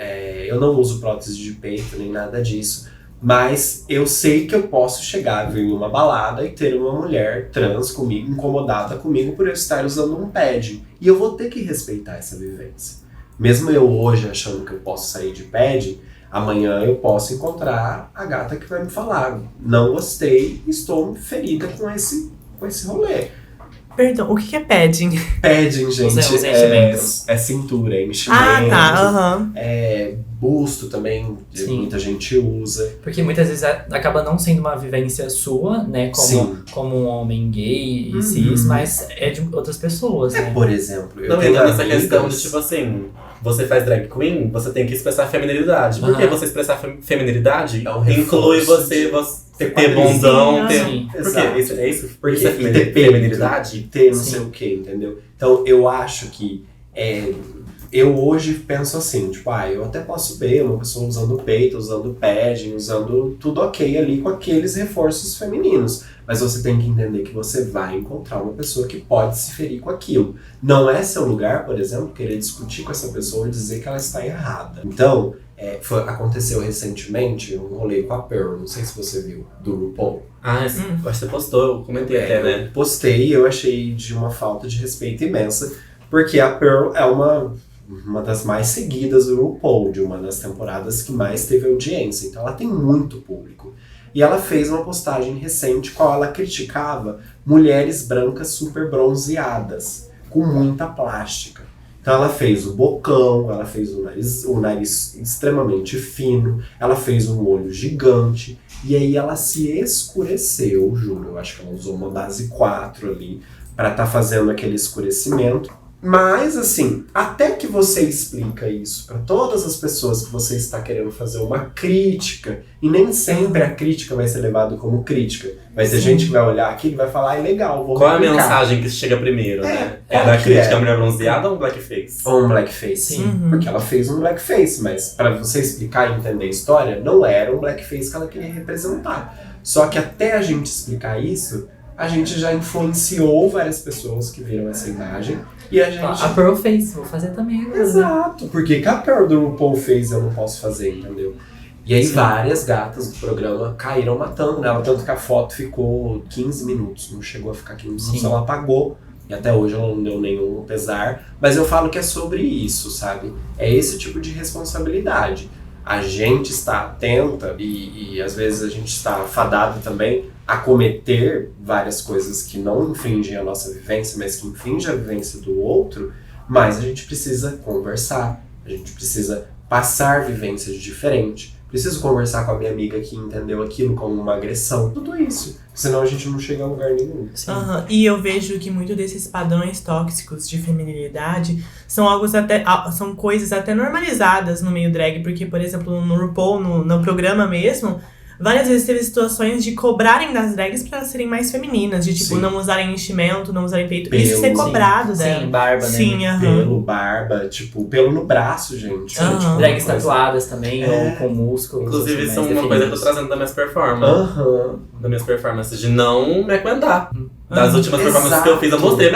eu não uso prótese de peito nem nada disso, mas eu sei que eu posso chegar a vir em uma balada e ter uma mulher trans comigo, incomodada comigo por eu estar usando um padding. E eu vou ter que respeitar essa vivência. Mesmo eu hoje achando que eu posso sair de padding, amanhã eu posso encontrar a gata que vai me falar, não gostei, estou ferida com esse rolê. Perdão, o que é padding? Padding, gente, Os enchimentos. é cintura, é enchimento, Ah, tá, aham. é busto também, Sim. muita gente usa. Porque muitas vezes acaba não sendo uma vivência sua, né? Sim. Como um homem gay e cis, mas é de outras pessoas, né? Por exemplo, eu Não, tenho ainda nessa amigas- questão de, tipo assim, você faz drag queen, você tem que expressar feminilidade. Porque Aham. você expressar feminilidade É um inclui reforço você ter quadrilha. bondão, ter... Sim. Por Exato. quê? Isso é isso? Porque Porque isso é ter peito, feminilidade? ter não Sim. sei o que, entendeu? Então eu acho que eu hoje penso assim, tipo, eu até posso ver uma pessoa usando peito, usando padding, usando tudo ok ali com aqueles reforços femininos. Mas você tem que entender que você vai encontrar uma pessoa que pode se ferir com aquilo. Não é seu lugar, por exemplo, querer discutir com essa pessoa e dizer que ela está errada. Então, Aconteceu recentemente um rolê com a Pearl, não sei se você viu, do RuPaul. Ah, acho que você postou, eu comentei até, né? Eu postei e eu achei de uma falta de respeito imensa, porque a Pearl é uma das mais seguidas do RuPaul, de uma das temporadas que mais teve audiência, então ela tem muito público. E ela fez uma postagem recente qual ela criticava mulheres brancas super bronzeadas, com muita plástica. Então ela fez o bocão, ela fez o nariz extremamente fino, ela fez um olho gigante, e aí ela se escureceu, juro, eu acho que ela usou uma base 4 ali, pra tá fazendo aquele escurecimento. Mas, assim, até que você explica isso para todas as pessoas que você está querendo fazer uma crítica, e nem sempre a crítica vai ser levada como crítica. Vai ter gente que vai olhar aqui e vai falar, legal, vou Qual é a replicar. mensagem que chega primeiro, né? qual Da que crítica é? à mulher bronzeada ou um blackface? Ou um blackface. Sim. Porque ela fez um blackface, mas para você explicar e entender a história, não era um blackface que ela queria representar. Só que até a gente explicar isso, a gente já influenciou várias pessoas que viram essa imagem. E a gente... A Pearl fez, vou fazer também agora. Exato, porque que a Pearl do RuPaul fez eu não posso fazer, entendeu? E aí várias gatas do programa caíram matando nela, tanto que a foto ficou 15 minutos, não chegou a ficar 15 minutos, Sim. ela apagou. E até hoje ela não deu nenhum pesar, mas eu falo que é sobre isso, sabe? É esse tipo de responsabilidade. A gente está atenta e às vezes a gente está fadado também a cometer várias coisas que não infringem a nossa vivência, mas que infringem a vivência do outro, mas a gente precisa conversar, a gente precisa passar vivências diferentes. Preciso conversar com a minha amiga que entendeu aquilo como uma agressão. Tudo isso. Senão a gente não chega a lugar nenhum. Aham. E eu vejo que muito desses padrões tóxicos de feminilidade são coisas até normalizadas no meio drag. Porque, por exemplo, no RuPaul, no programa mesmo, várias vezes teve situações de cobrarem das drags pra serem mais femininas. De, tipo, Sim. não usarem enchimento, não usarem peito. Pelo, Isso ser sim. cobrado dela. Sim, barba, né? Sim, aham. Pelo, barba, tipo, pelo no braço, gente. Aham. Tipo, Drags uma coisa- tatuadas também, ou com músculos. Inclusive, assim, isso é mais uma coisa que eu tô definidos. trazendo das minhas performances. Aham. Das minhas performances, de não me aguentar. Das Aham. últimas performances que eu fiz, eu Exato. mostrei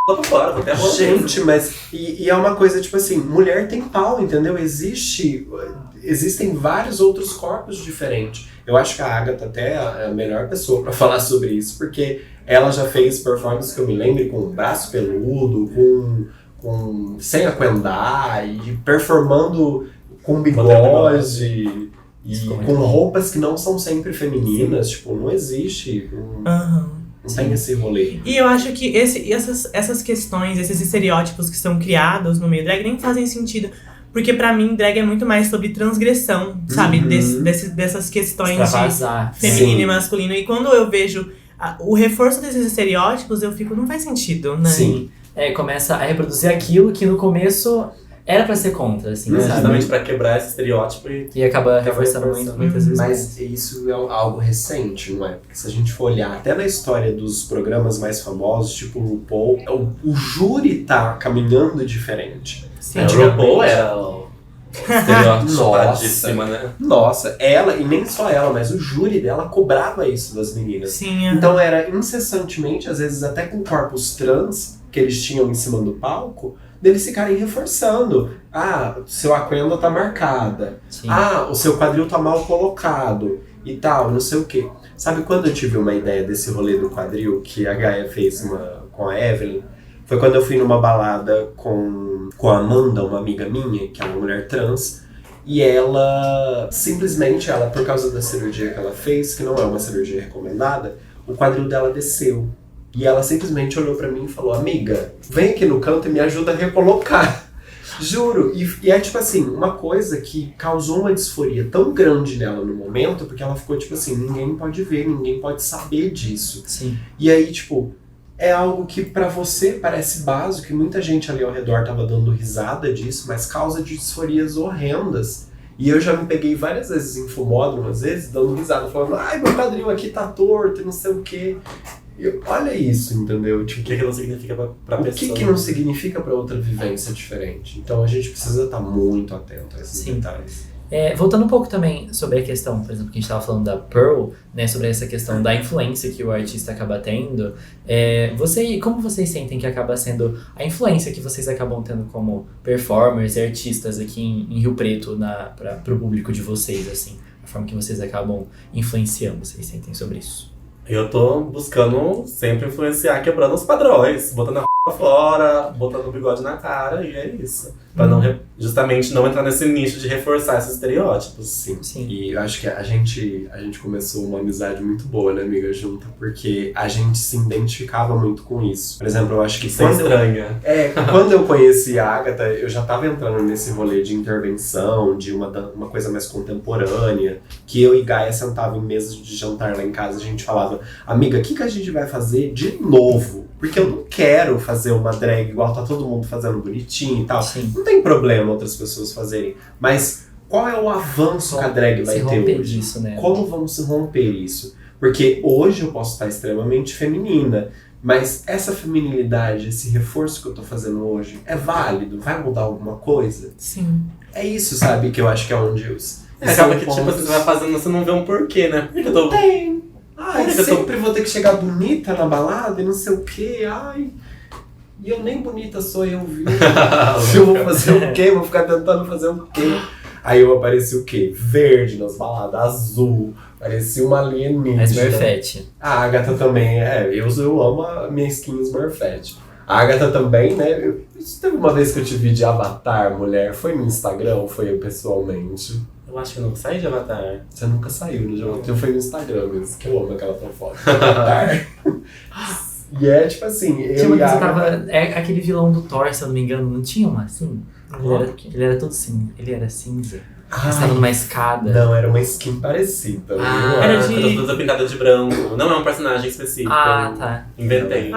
lá pra fora, até rola. Gente, mas... E é uma coisa, tipo assim, mulher tem pau, entendeu? Existem vários outros corpos diferentes. Eu acho que a Agatha até é a melhor pessoa pra falar sobre isso, porque ela já fez performance que eu me lembro com braço peludo, sem aquendar, e performando com bigode, e Ficou muito com bom. roupas que não são sempre femininas. Tipo, não existe, Aham. não tem esse rolê. E eu acho que essas questões, esses estereótipos que são criados no meio drag nem fazem sentido. Porque pra mim, drag é muito mais sobre transgressão, sabe? Uhum. Dessas questões de Extravasar. feminino Sim. e masculino. E quando eu vejo o reforço desses estereótipos, eu fico, não faz sentido, né? Sim. Começa a reproduzir aquilo que no começo era pra ser contra, assim, Uhum. sabe? Justamente pra quebrar esse estereótipo e Acaba reforçando reforçando. muitas vezes. Mas isso é algo recente, não é? Porque se a gente for olhar até na história dos programas mais famosos, tipo o RuPaul, o júri tá caminhando diferente. Sim. o RuPaul era o estereotipradíssima, né? Nossa, ela, e nem só ela, mas o júri dela cobrava isso das meninas. Sim, Então era incessantemente, às vezes até com corpos trans que eles tinham em cima do palco, deles ficarem reforçando. Ah, seu aquenda tá marcada. Sim. Ah, o seu quadril tá mal colocado e tal, não sei o quê. Sabe quando eu tive uma ideia desse rolê do quadril que a Gaia fez com a Evelyn? Foi quando eu fui numa balada com a Amanda, uma amiga minha, que é uma mulher trans, e ela, simplesmente, por causa da cirurgia que ela fez, que não é uma cirurgia recomendada, o quadril dela desceu. E ela simplesmente olhou pra mim e falou, amiga, vem aqui no canto e me ajuda a recolocar. Juro. E é tipo assim, uma coisa que causou uma disforia tão grande nela no momento, porque ela ficou tipo assim, ninguém pode ver, ninguém pode saber disso. Sim. E aí, tipo, é algo que pra você parece básico, e muita gente ali ao redor tava dando risada disso, mas causa de disforias horrendas. E eu já me peguei várias vezes em fumódromo, às vezes, dando risada, falando, ai, meu quadril aqui tá torto e não sei o quê. Olha isso, entendeu? Tipo, O que não significa pra o pessoa? que não significa pra outra vivência diferente? Então a gente precisa estar muito atento a esses Sim. detalhes. Voltando um pouco também sobre a questão, por exemplo, que a gente estava falando da Pearl, né, sobre essa questão da influência que o artista acaba tendo, como vocês sentem que acaba sendo a influência que vocês acabam tendo como performers e artistas aqui em Rio Preto para o público de vocês, assim, a forma que vocês acabam influenciando, vocês sentem sobre isso? Eu tô buscando sempre influenciar, quebrando os padrões, botando a fora, botando o bigode na cara, e é isso. Pra justamente não entrar nesse nicho de reforçar esses estereótipos. Sim. E eu acho que a gente começou uma amizade muito boa, né, amiga, junta, porque a gente se identificava muito com isso. Por exemplo, eu acho que Isso é estranha. quando eu conheci a Agatha, eu já tava entrando nesse rolê de intervenção, de uma coisa mais contemporânea, que eu e Gaia sentava em mesas de jantar lá em casa, a gente falava, amiga, o que a gente vai fazer de novo? Porque eu não quero fazer uma drag igual tá todo mundo fazendo bonitinho e tal. Sim. Não tem problema outras pessoas fazerem, mas qual é o avanço que a drag vai ter hoje? Disso, né? Como vamos romper isso? Porque hoje eu posso estar extremamente feminina, mas essa feminilidade, esse reforço que eu tô fazendo hoje, é válido? Vai mudar alguma coisa? Sim. É isso, sabe, que eu acho que é onde os... Acaba que, tipo, você vai fazendo, você não vê um porquê, né? Por que eu tô... Tem! Ai, Por que eu sempre vou ter que chegar bonita na balada e não sei o quê, ai... E eu nem bonita sou eu, viu? Eu vou fazer o quê? Vou ficar tentando fazer o quê? Aí eu apareci o quê? Verde nas baladas, azul, parecia uma alienígena. A Smurfette. A Agatha também, eu amo a minha skin Smurfette. A Agatha também, né? Teve uma vez que eu te vi de Avatar, mulher, foi no Instagram ou foi eu pessoalmente? Eu acho que eu não saí de Avatar. Você nunca saiu, né? Eu fui no Instagram mesmo, que eu amo aquela tua foto de Avatar. E é tipo assim, Tinha uma e que a você Agatha... tava. Aquele vilão do Thor, se eu não me engano, não tinha uma assim? Ele era todo cinza. Ele era cinza. Ele estava numa escada. Não, era uma skin parecida. Era de- Toda pintada de branco. Não é um personagem específico. Tá. Inventei.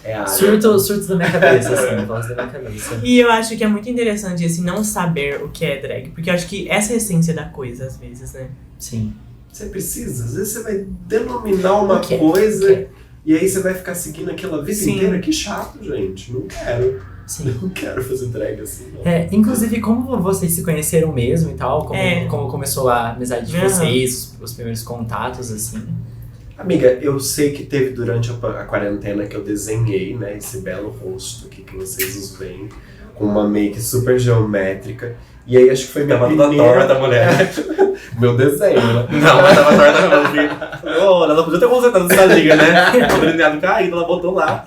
É a Surtos da minha cabeça, assim, voz da minha cabeça. E eu acho que é muito interessante esse não saber o que é drag, porque eu acho que essa é a essência da coisa, às vezes, né? Sim. Você precisa, às vezes você vai denominar uma O quê? coisa O quê? e aí você vai ficar seguindo aquela vida Sim. inteira. Que chato, gente. Não quero. Sim. Não quero fazer drag assim, não. Inclusive, como vocês se conheceram mesmo e tal, É. como começou a amizade de Aham. vocês, os primeiros contatos, assim. Amiga, eu sei que teve durante a quarentena que eu desenhei, né, esse belo rosto aqui que vocês os veem, com uma make super geométrica. E aí acho que foi minha Tava toda primeira... torta, mulher. Meu desenho, né? Não, mas tava torta não, vi. Olha, ela podia ter consertado essa liga, né? O delineado caído, ela botou lá.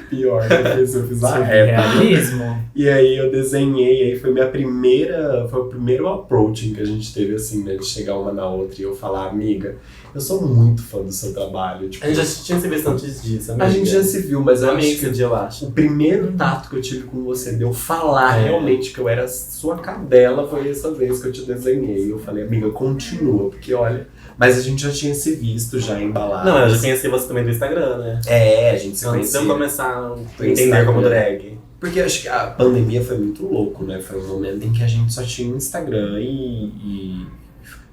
Pior, eu fiz a réplica. Realismo. E aí eu desenhei, aí foi o primeiro approaching que a gente teve, assim, né, de chegar uma na outra e eu falar, amiga, eu sou muito fã do seu trabalho. Tipo, A gente já tinha se visto antes disso, amiga. a gente já se viu, mas eu acho Amiga, que eu acho. o primeiro tato que eu tive com você de eu falar realmente que eu era sua cadela foi essa vez que eu te desenhei. Eu falei, amiga, continua, porque olha... Mas a gente já tinha se visto já embalado. Não, eu já conheci você também do Instagram, né? A gente se Antes de conhecia. eu começar a Do entender Instagram. como drag. Porque eu acho que a pandemia foi muito louco, né? Foi um momento em que a gente só tinha um Instagram e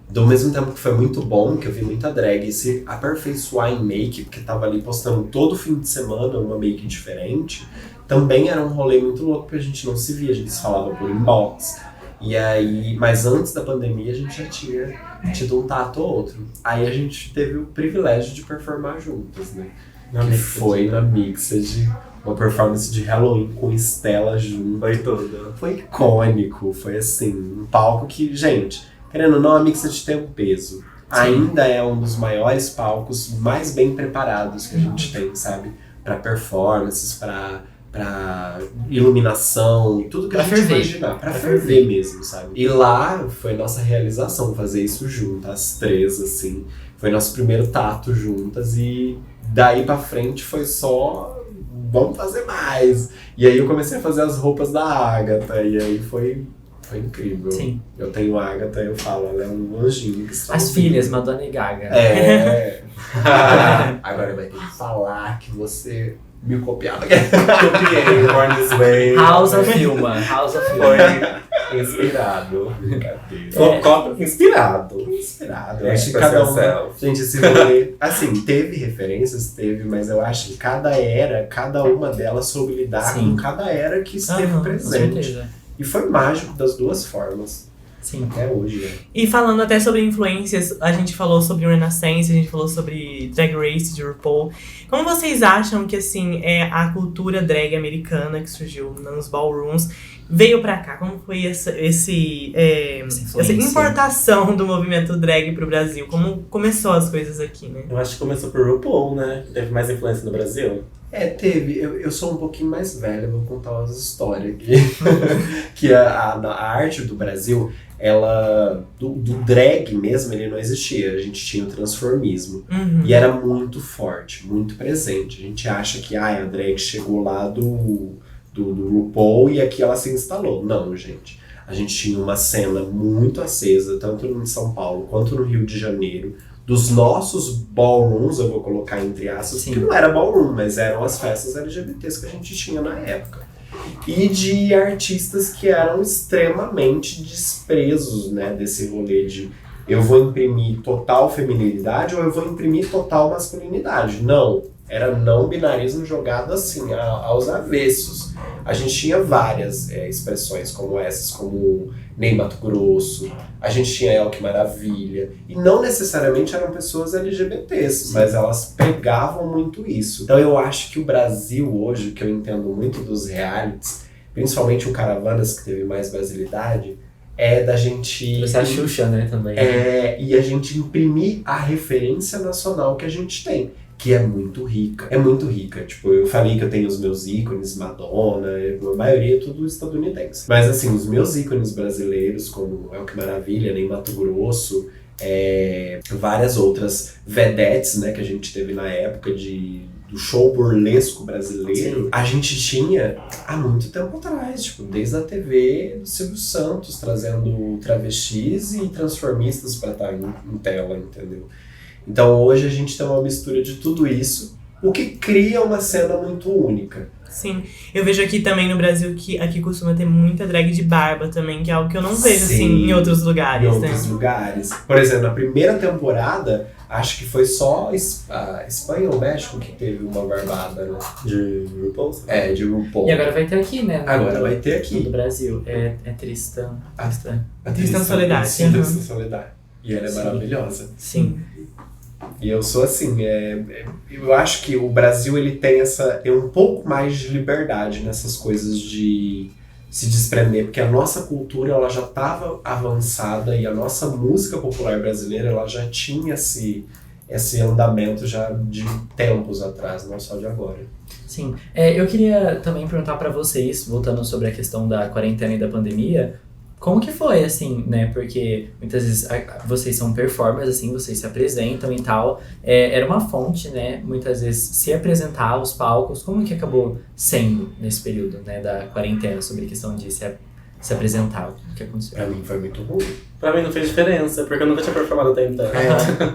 do mesmo tempo que foi muito bom, que eu vi muita drag se aperfeiçoar em make, porque tava ali postando todo fim de semana uma make diferente, também era um rolê muito louco porque a gente não se via, a gente se falava por inbox. E aí, mas antes da pandemia a gente já tinha tido um tato ou outro. Aí a gente teve o privilégio de performar juntas, né? Que foi na Mixed, uma performance de Halloween com Estela junto. Foi tudo. Foi icônico, foi assim, um palco que, gente, querendo ou não, a Mixed tem um peso. Ainda é um dos maiores palcos mais bem preparados que a gente tem, sabe? Pra performances, pra iluminação, tudo que Pra a gente ferver. imaginar. Pra ferver mesmo, sabe? E lá foi nossa realização, fazer isso junto, as três, assim. Foi nosso primeiro tato juntas e daí pra frente foi só... Vamos fazer mais! E aí eu comecei a fazer as roupas da Agatha e aí foi incrível. Sim. Eu tenho a Agatha e eu falo, ela é um anjinho que está As filhas, Madonna e Gaga. Agora vai ter que falar que você me copiava. Copiei, Born This Way. House of Filma. House of Filma. Foi inspirado. Brincadeira. Cópia inspirado. Inspirado. Eu É, acho que express cada um... yourself. Gente, esse rolê... Assim, teve referências, mas eu acho que cada era, cada uma delas soube lidar Sim. com cada era que esteve Aham, com Com presente. certeza. E foi mágico das duas formas. Sim. Até hoje, né? E falando até sobre influências, a gente falou sobre o Renaissance, a gente falou sobre Drag Race de RuPaul. Como vocês acham que, assim, a cultura drag americana que surgiu nos ballrooms veio pra cá? Como foi essa importação do movimento drag pro Brasil? Como começou as coisas aqui, né? Eu acho que começou por RuPaul, né? Teve mais influência no Brasil. Teve. Eu sou um pouquinho mais velho, vou contar umas histórias aqui. Que a arte do Brasil, ela... Do drag mesmo, ele não existia. A gente tinha o transformismo. Uhum. E era muito forte, muito presente. A gente acha que a drag chegou lá do RuPaul e aqui ela se instalou. Não, gente. A gente tinha uma cena muito acesa, tanto em São Paulo quanto no Rio de Janeiro, dos nossos ballrooms, eu vou colocar entre aspas, que não era ballroom, mas eram as festas LGBTs que a gente tinha na época. E de artistas que eram extremamente despresos, né, desse rolê de eu vou imprimir total feminilidade ou eu vou imprimir total masculinidade. Não, era não binarismo jogado assim, aos avessos. A gente tinha várias expressões como essas, como Ney Matogrosso, a gente tinha El Que Maravilha, e não necessariamente eram pessoas LGBTs, mas elas pegavam muito isso. Então eu acho que o Brasil hoje, que eu entendo muito dos realities, principalmente o Caravanas, que teve mais brasilidade, é da gente... Trouxe a Xuxa, né, também. E a gente imprimir a referência nacional que a gente tem, que é muito rica. É muito rica. Tipo, eu falei que eu tenho os meus ícones, Madonna, a maioria é tudo estadunidense. Mas assim, os meus ícones brasileiros, como El Que Maravilha, Ney Matogrosso, várias outras vedettes, né, que a gente teve na época do show burlesco brasileiro, sim, a gente tinha há muito tempo atrás, tipo, desde a TV do Silvio Santos, trazendo travestis e transformistas pra estar em tela, entendeu? Então hoje a gente tem uma mistura de tudo isso, o que cria uma cena muito única. Sim, eu vejo aqui também no Brasil que aqui costuma ter muita drag de barba também, que é algo que eu não vejo assim em outros lugares, em outros lugares. Por exemplo, na primeira temporada, acho que foi só a Espanha ou México que teve uma barbada, né? De RuPaul? De RuPaul. E agora vai ter aqui, né? Agora vai ter aqui. No Brasil. É Tristan. A Tristan Soledade. Tristan Soledade. E ela é maravilhosa. Sim. E eu sou assim, eu acho que o Brasil ele tem um pouco mais de liberdade nessas coisas de se desprender, porque a nossa cultura ela já estava avançada e a nossa música popular brasileira ela já tinha esse andamento já de tempos atrás, não só de agora. Sim, eu queria também perguntar para vocês, voltando sobre a questão da quarentena e da pandemia, como que foi, assim, né, porque muitas vezes vocês são performers, assim, vocês se apresentam e tal, era uma fonte, né, muitas vezes se apresentar aos palcos, como que acabou sendo nesse período, né, da quarentena, sobre a questão de se apresentar, o que aconteceu? Pra mim foi muito ruim. Pra mim não fez diferença, porque eu nunca tinha performado até então.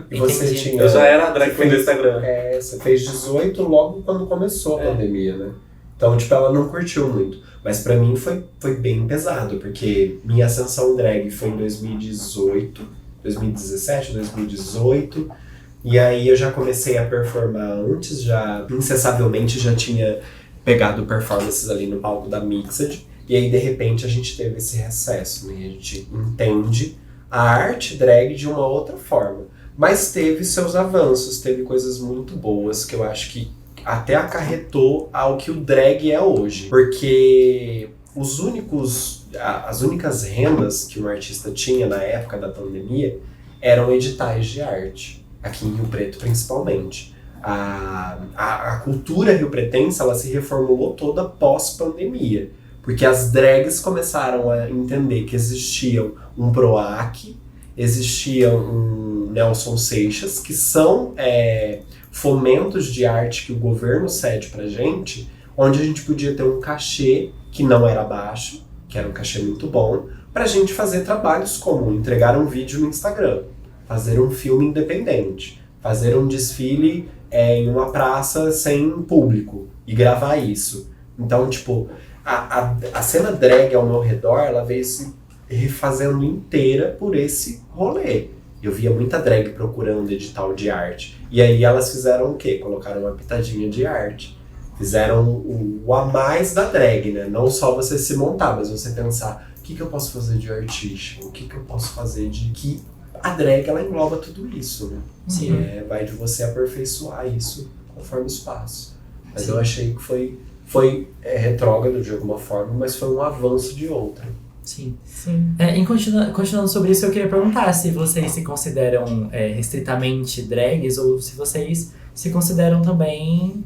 E você Entendi. tinha... Eu já era drag queen do Instagram. Você fez 18 logo quando começou a pandemia, né? Então, tipo, ela não curtiu muito. Mas pra mim foi bem pesado, porque minha ascensão drag foi em 2017, 2018. E aí eu já comecei a performar antes, já incessavelmente já tinha pegado performances ali no palco da Mixed. E aí, de repente, a gente teve esse recesso, né? A gente entende a arte drag de uma outra forma. Mas teve seus avanços, teve coisas muito boas que eu acho que até acarretou ao que o drag é hoje. Porque as únicas rendas que um artista tinha na época da pandemia eram editais de arte, aqui em Rio Preto principalmente. A cultura riopretense ela se reformulou toda pós-pandemia, porque as drags começaram a entender que existiam um PROAC, existia um Nelson Seixas, que são fomentos de arte que o governo cede pra gente, onde a gente podia ter um cachê que não era baixo, que era um cachê muito bom, pra gente fazer trabalhos como entregar um vídeo no Instagram, fazer um filme independente, fazer um desfile em uma praça sem público e gravar isso. Então, tipo, a cena drag ao meu redor, ela veio se refazendo inteira por esse rolê. Eu via muita drag procurando edital de arte. E aí elas fizeram o quê? Colocaram uma pitadinha de arte. Fizeram o a mais da drag, né? Não só você se montar, mas você pensar o que eu posso fazer de artístico? O que eu posso fazer de que a drag, ela engloba tudo isso, né? Sim. Vai de você aperfeiçoar isso conforme o espaço. Mas Sim. eu achei que foi retrógrado de alguma forma, mas foi um avanço de outra. Sim. Sim. E continuando sobre isso, eu queria perguntar se vocês se consideram restritamente drags ou se vocês se consideram também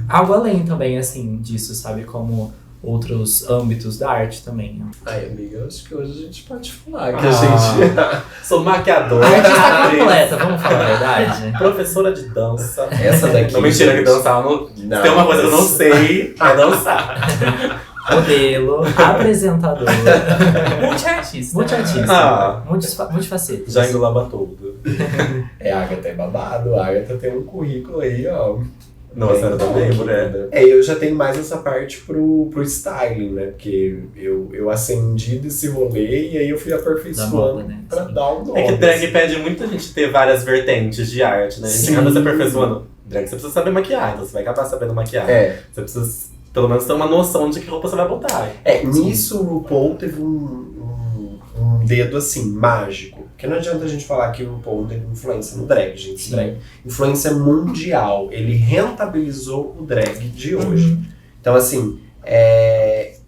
algo além também, assim, disso, sabe? Como outros âmbitos da arte também. Ai, amiga, eu acho que hoje a gente pode falar que a gente... Sou maquiadora. Artista completa, vamos falar a verdade, né? Professora de dança. Essa daqui... Não, mentira, que dançar não... Não. Tem uma coisa que eu não sei, é dançar. Modelo, apresentadora, Multiartista. multiartista, multifacetas. Já engolava tudo. A Agatha é babado, a Agatha tem um currículo aí, ó. Nossa, era também, mulher. Eu já tenho mais essa parte pro styling, né? Porque eu acendi desse rolê e aí eu fui aperfeiçoando Da moda, né? pra Sim. dar um nome. É que drag pede muito a gente ter várias vertentes de arte, né? A gente Sim. acaba se aperfeiçoando. Drag você precisa saber maquiar, então você vai acabar sabendo maquiar. Você precisa, pelo menos, ter uma noção de que roupa você vai botar. Nisso o RuPaul teve um dedo assim, mágico. Porque não adianta a gente falar que o RuPaul teve influência no drag, gente. Sim. Drag, influência mundial. Ele rentabilizou o drag de hoje. Então, assim,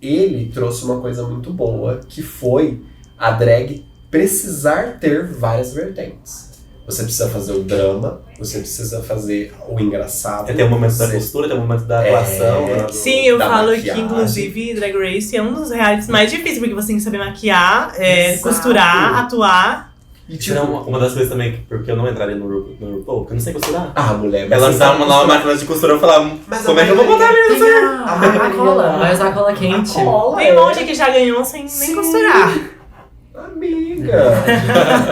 ele trouxe uma coisa muito boa, que foi a drag precisar ter várias vertentes. Você precisa fazer o drama, você precisa fazer o engraçado. Tem o momento da costura, tem o momento da atuação. né? Sim, eu da falo maquiagem. que, inclusive, Drag Race é um dos realities mais difíceis, porque você tem que saber maquiar, Exato. costurar, atuar. E Isso é uma das coisas também, porque eu não entraria no RuPaul, porque eu não sei costurar. mulher, Ela lançava lá uma máquina de costura, eu falava, Mas como a é que eu vou botar maioria- isso? A cola, mas a cola quente. Tem um monte que já ganhou sem nem Sim. costurar. Amiga!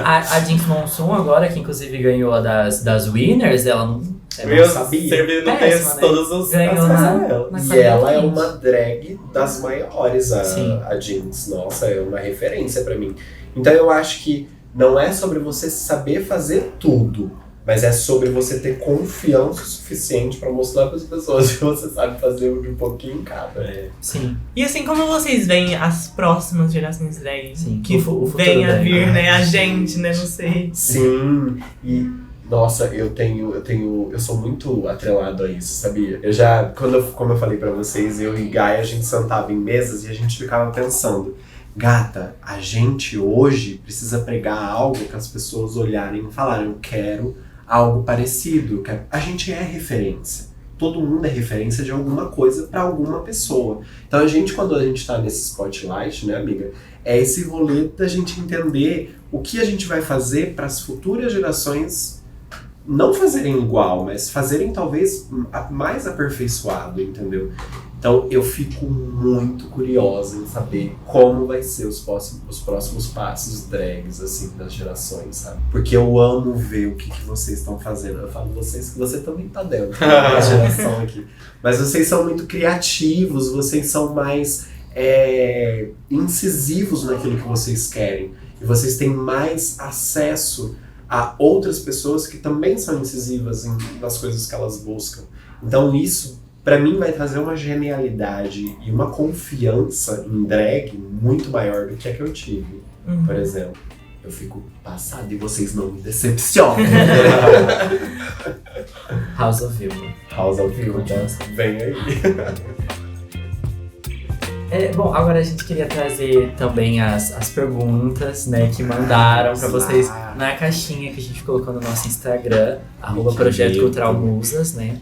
A Jinx Monsoon agora, que inclusive ganhou a das winners, ela não Meu, sabia. servindo Péssima, texto né? todos os... Ganhou as na- passarelas. na- E ela é uma drag das maiores, Sim. a Jinx. Nossa, é uma referência pra mim. Então eu acho que não é sobre você saber fazer tudo, mas é sobre você ter confiança o suficiente pra mostrar pras pessoas que você sabe fazer um pouquinho em cada. Sim, E assim, como vocês veem as próximas gerações drag? sim. Que o futuro vem a dela. vir, né? A gente, né? Não sei. Sim, e nossa, eu sou muito atrelado a isso, sabia? Como eu falei pra vocês, eu e Gaia, a gente sentava em mesas e a gente ficava pensando, gata, a gente hoje precisa pregar algo que as pessoas olharem e falarem, eu quero algo parecido. A gente é referência. Todo mundo é referência de alguma coisa pra alguma pessoa. Então quando a gente tá nesse spotlight, né, amiga, é esse rolê da gente entender o que a gente vai fazer para as futuras gerações não fazerem igual, mas fazerem talvez mais aperfeiçoado, entendeu? Então eu fico muito curiosa em saber como vai ser os próximos passos drags, assim, das gerações, sabe? Porque eu amo ver o que vocês estão fazendo. Eu falo vocês que você também tá dentro da geração aqui. Mas vocês são muito criativos, vocês são mais incisivos naquilo que vocês querem. E vocês têm mais acesso a outras pessoas que também são incisivas nas coisas que elas buscam. Então isso, pra mim, vai trazer uma genialidade e uma confiança em drag muito maior do que a que eu tive. Por exemplo, eu fico passada e vocês não me decepcionam. House of Vilma. House of Vilma, vem aí. Bom, agora a gente queria trazer também as perguntas, né, que mandaram pra vocês na caixinha que a gente colocou no nosso Instagram, @Projeto Cultural Musas, né?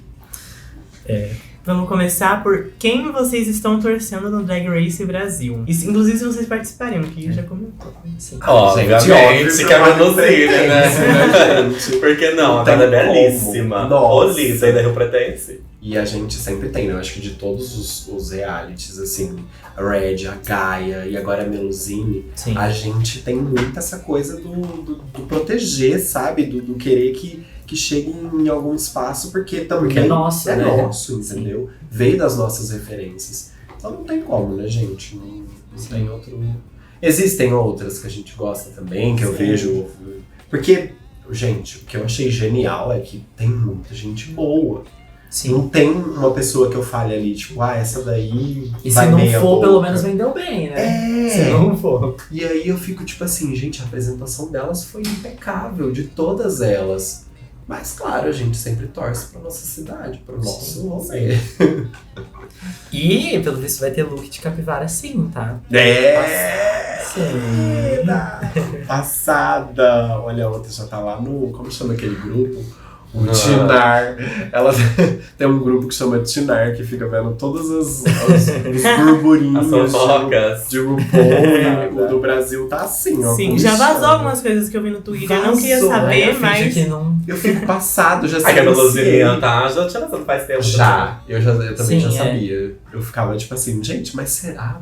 Vamos começar por quem vocês estão torcendo no Drag Race Brasil. E, inclusive, se vocês participariam, que já comentou. Sim. Obviamente, que é produzida, né? gente? Por que não? Não A tem Tata é como. belíssima. Nossa. Ô, Lisa, ainda Rio Pretense. E a gente sempre tem, né? Eu acho que de todos os realities, assim, a Red, a Gaia e agora a Melusine, Sim. a gente tem muito essa coisa do proteger, sabe? Do querer que chegue em algum espaço, porque também Porque é nosso, né? nosso, entendeu? Veio das nossas referências. Então não tem como, né, gente? Não tem outro... Existem outras que a gente gosta também, que eu vejo... Porque, gente, o que eu achei genial é que tem muita gente boa. Sim. Não tem uma pessoa que eu fale ali, tipo, essa daí E vai se não meia for, boca. pelo menos vendeu bem, né? Se É! não for. E aí eu fico tipo assim, gente, a apresentação delas foi impecável, de todas elas. Mas claro, a gente sempre torce pra nossa cidade, pro nosso rolê. E, pelo visto, vai ter look de capivara sim, tá? Sim. Passada! Olha, a outra já tá lá no. Como chama aquele grupo? O Ah. Tinar. Ela tem um grupo que chama Tinar, que fica vendo todos os burburinhos As fofocas. de RuPaul. E o do Brasil tá assim, ó. Sim, com já vazou chave. algumas coisas que eu vi no Twitter. Eu não queria Vazou, saber, Eu finjo mas. que não... Eu fico passado, já A sei. Camila Luzininha, tá? Já tinha lançado faz tempo. Eu também Sim, já é. sabia. Eu ficava tipo assim, gente, mas será?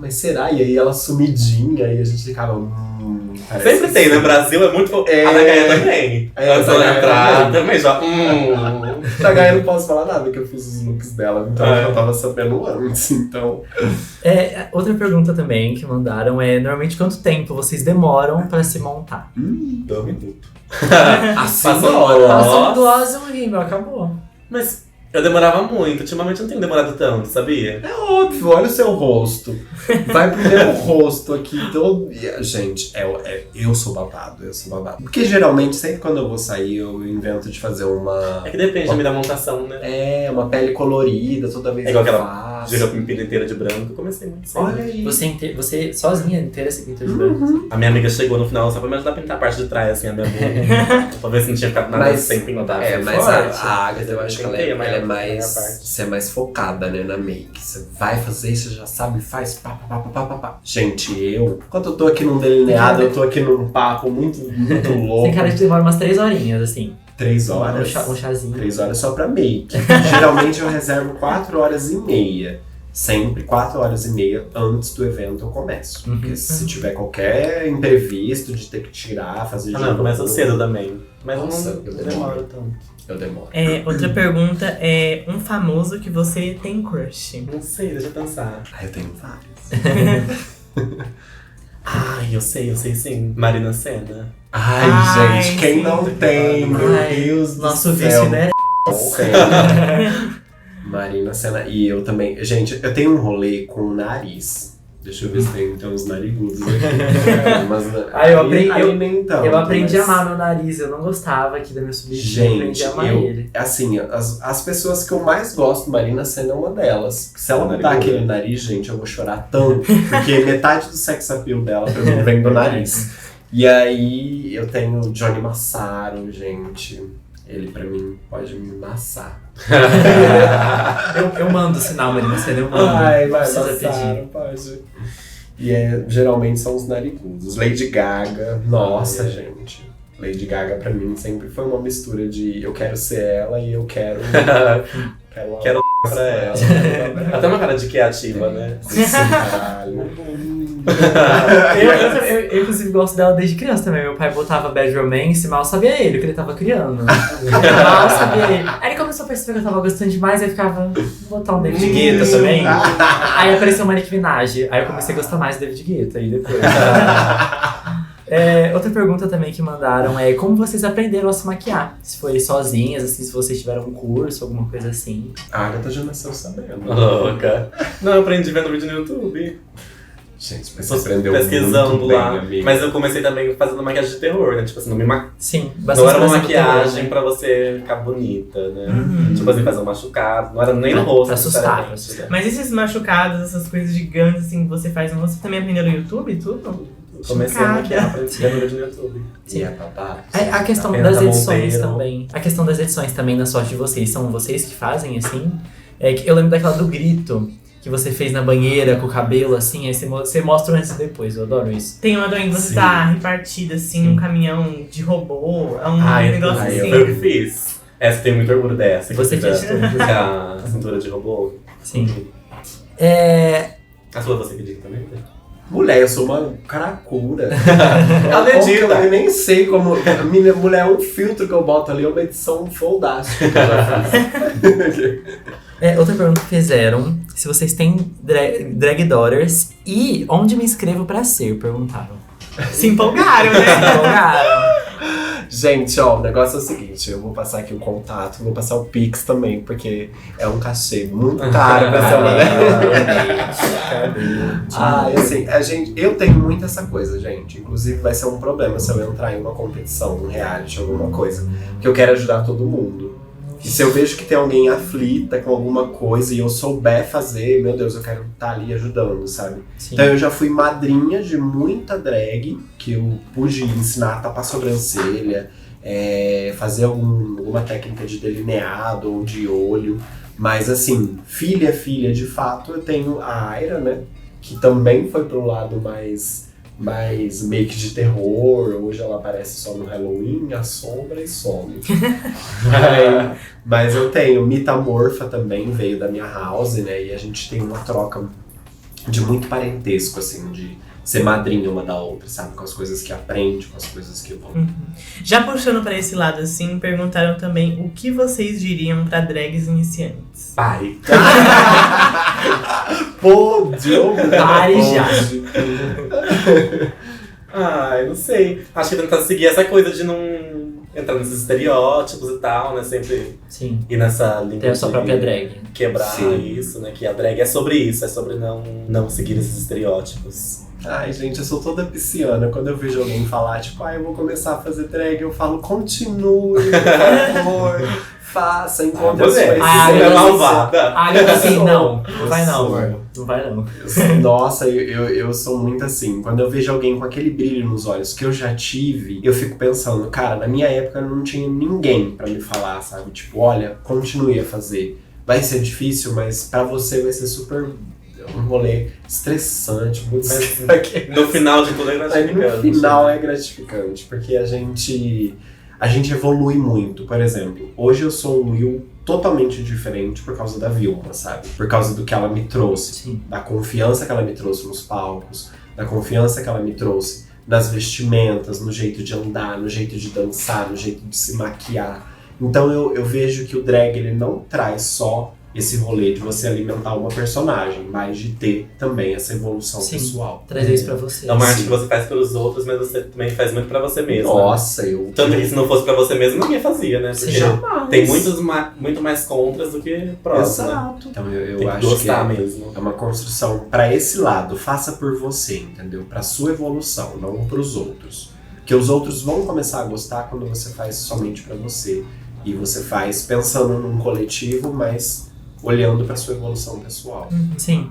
E aí ela sumidinha, e a gente ficava. Parece Sempre tem, né? Brasil é muito. É. A da Gaia também. É, Antes a da dela Gaia entrar também. também já. Da Gaia eu não posso falar nada, que eu fiz os looks dela, então É. eu tava sabendo antes, então. Outra pergunta também que mandaram é, normalmente quanto tempo vocês demoram pra se montar? 2 minutos. Assim, Passou olha. Nossa. Passou duas e um rímel, acabou. Mas eu demorava muito. Ultimamente eu não tenho demorado tanto, sabia? É óbvio, olha o seu rosto. Vai pro meu rosto aqui. Todo... Gente, eu sou babado, Porque geralmente, sempre quando eu vou sair, eu invento de fazer uma. É que depende também da montação, né? Uma pele colorida, toda vez É igual eu aquela faço. Gira a pimpina inteira de branco. Eu comecei muito cedo. Olha aí. Você sozinha inteira se pintou de branco. A minha amiga chegou no final só pra me ajudar a pintar a parte de trás, assim, a minha bunda. Pra ver se não tinha ficado nada sem pintar. Foi mas forte. a Agatha, eu acho que ela Tentei, é mas mais. a maior parte. Você é mais focada, né, na make. Você vai fazer, você já sabe, faz pá. Gente, quando eu tô aqui num delineado, eu tô aqui num papo muito louco. Tem cara de demora umas 3 horinhas, assim. 3 horas. Um chazinho. 3 horas só pra make. Geralmente eu reservo 4 horas e meia. Sempre 4 horas e meia antes do evento eu começo. Porque se tiver qualquer imprevisto de ter que tirar, fazer Ah, não, começa cedo também. Mas Nossa, não eu demora tanto. Eu demoro. Outra pergunta é um famoso que você tem crush. Não sei, deixa eu pensar. Eu tenho vários. Ai, eu sei sim. Marina Sena. Ai, gente, quem sim. não tem? Meu Ai, Deus do Nosso céu. vício, né? Marina Sena. E eu também. Gente, eu tenho um rolê com o nariz. Deixa eu ver se tem uns narigudos aqui. Mas, Eu aprendi mas- a amar meu nariz, eu não gostava aqui da minha subida. Gente, aprendi a amar ele. assim, as pessoas que eu mais gosto, Marina Sena é uma delas. Se ela mudar Nariguda. aquele nariz, gente, eu vou chorar tanto. Porque metade do sex appeal dela pra mim vem do nariz. E aí eu tenho o Johnny Massaro, gente. Ele pra mim pode me massar. Eu mando sinal, Marina Sena, eu mando. Ai, Não vai, precisa Massaro, pedir. pode. E geralmente são os narigudos. Lady Gaga, nossa, gente. Lady Gaga pra mim sempre foi uma mistura de eu quero ser ela e eu quero Quero pra ela. Até uma cara de que é ativa, né? Sim, caralho. Eu, inclusive, gosto dela desde criança também. Meu pai botava Bad Romance, mal sabia ele, que ele tava criando. Mal sabia ele. Aí ele começou a perceber que eu tava gostando demais, aí ficava, vou botar um David Guetta também. Aí apareceu o Manic Minaj, aí eu comecei a gostar mais do David Guetta, aí depois. Outra pergunta também que mandaram é como vocês aprenderam a se maquiar? Se foi sozinhas, assim, se vocês tiveram um curso, alguma coisa assim. A Agatha já nasceu sabendo. Louca. Não, eu aprendi vendo vídeo no YouTube. Gente, mas Tô você aprendeu pesquisando muito bem, lá. amiga. Mas eu comecei também fazendo maquiagem de terror, né? Tipo assim, não era uma Bastante maquiagem pra você ficar bonita, né? Tipo assim, fazer um machucado. Não era nem no rosto. Pra assustar. necessariamente, né? Mas esses machucados, essas coisas gigantes assim que você faz no rosto, você também aprendeu no YouTube tudo? Comecei a maquiar vendo vídeo no YouTube. E é babado. A questão Apenas das a edições Monteiro. também. A questão das edições também na sorte de vocês. São vocês que fazem, assim? É que eu lembro daquela do grito que você fez na banheira com o cabelo, assim. Aí você mostra antes e depois. Eu adoro isso. Tem uma doença que você Sim. tá repartida assim num caminhão de robô, é um Ai, negócio ai, assim. Foi o que fiz. Essa tem muito orgulho dessa. Você que fez fiz tudo. a cintura de robô. Sim. A sua você que diga também? Né? Mulher, eu sou uma caracura. Ela edita. Eu nem sei como. A minha mulher é um filtro que eu boto ali, é uma edição fodástica que eu já fiz. Outra pergunta que fizeram. Se vocês têm drag daughters e onde me inscrevo pra ser, perguntaram. Se empolgaram, né? Empolgaram. Gente, ó, o negócio é o seguinte, eu vou passar aqui o contato, vou passar o Pix também, porque é um cachê muito caro pra ser Ah, assim, eu tenho muito essa coisa, gente. Inclusive vai ser um problema se eu entrar em uma competição, um reality, alguma coisa. Porque eu quero ajudar todo mundo. E se eu vejo que tem alguém aflita com alguma coisa e eu souber fazer, meu Deus, eu quero estar ali ajudando, sabe? Sim. Então eu já fui madrinha de muita drag, que eu pude ensinar a tapar sobrancelha, fazer alguma técnica de delineado ou de olho. Mas assim, filha, de fato, eu tenho a Aira, né? Que também foi pro lado mais make de terror. Hoje ela aparece só no Halloween, assombra e some. Mas eu tenho Metamorfa também, veio da minha house, né? E a gente tem uma troca de muito parentesco, assim, de ser madrinha uma da outra, sabe? Com as coisas que aprende, com as coisas que vão. Já puxando pra esse lado, assim, perguntaram também o que vocês diriam pra drags iniciantes. Pai. Pô, Diogo! Pare já. Eu não sei. Acho que tentar seguir essa coisa de não entrar nesses estereótipos e tal, né? Sempre Sim. ir nessa linha Tem a sua de própria drag. quebrar Sim. isso, né? Que a drag é sobre isso, é sobre não seguir esses estereótipos. Ai, gente, eu sou toda pisciana. Quando eu vejo alguém falar, tipo, eu vou começar a fazer drag, eu falo, continue, por favor, faça, encontre a sua Você essência. é malvada. Assim, sou. não vai não, sou. amor. Não vai não. Nossa, eu sou muito assim. Quando eu vejo alguém com aquele brilho nos olhos que eu já tive, eu fico pensando, cara, na minha época não tinha ninguém pra me falar, sabe? Tipo, olha, continue a fazer. Vai ser difícil, mas pra você vai ser super um rolê estressante, muito Mas no final de tudo é gratificante. No final é gratificante, porque a gente evolui muito. Por exemplo, hoje eu sou um Will totalmente diferente por causa da Vilma, sabe? Por causa do que ela me trouxe. Sim. Da confiança que ela me trouxe nos palcos, da confiança que ela me trouxe nas vestimentas, no jeito de andar, no jeito de dançar, no jeito de se maquiar. Então eu vejo que o drag ele não traz só esse rolê de você alimentar uma personagem, mas de ter também essa evolução Sim. pessoal. Trazer isso pra você. É uma arte Sim. que você faz pelos outros, mas você também faz muito pra você mesmo. Nossa, eu... Tanto que se não fosse pra você mesmo, ninguém fazia, né? Porque Jamais. tem muito mais contras do que prós, né? Exato. Então eu Tem que acho gostar que mesmo. é uma construção pra esse lado, faça por você, entendeu? Pra sua evolução, não pros outros. Porque os outros vão começar a gostar quando você faz somente pra você. E você faz pensando num coletivo, mas olhando pra sua evolução pessoal. Sim.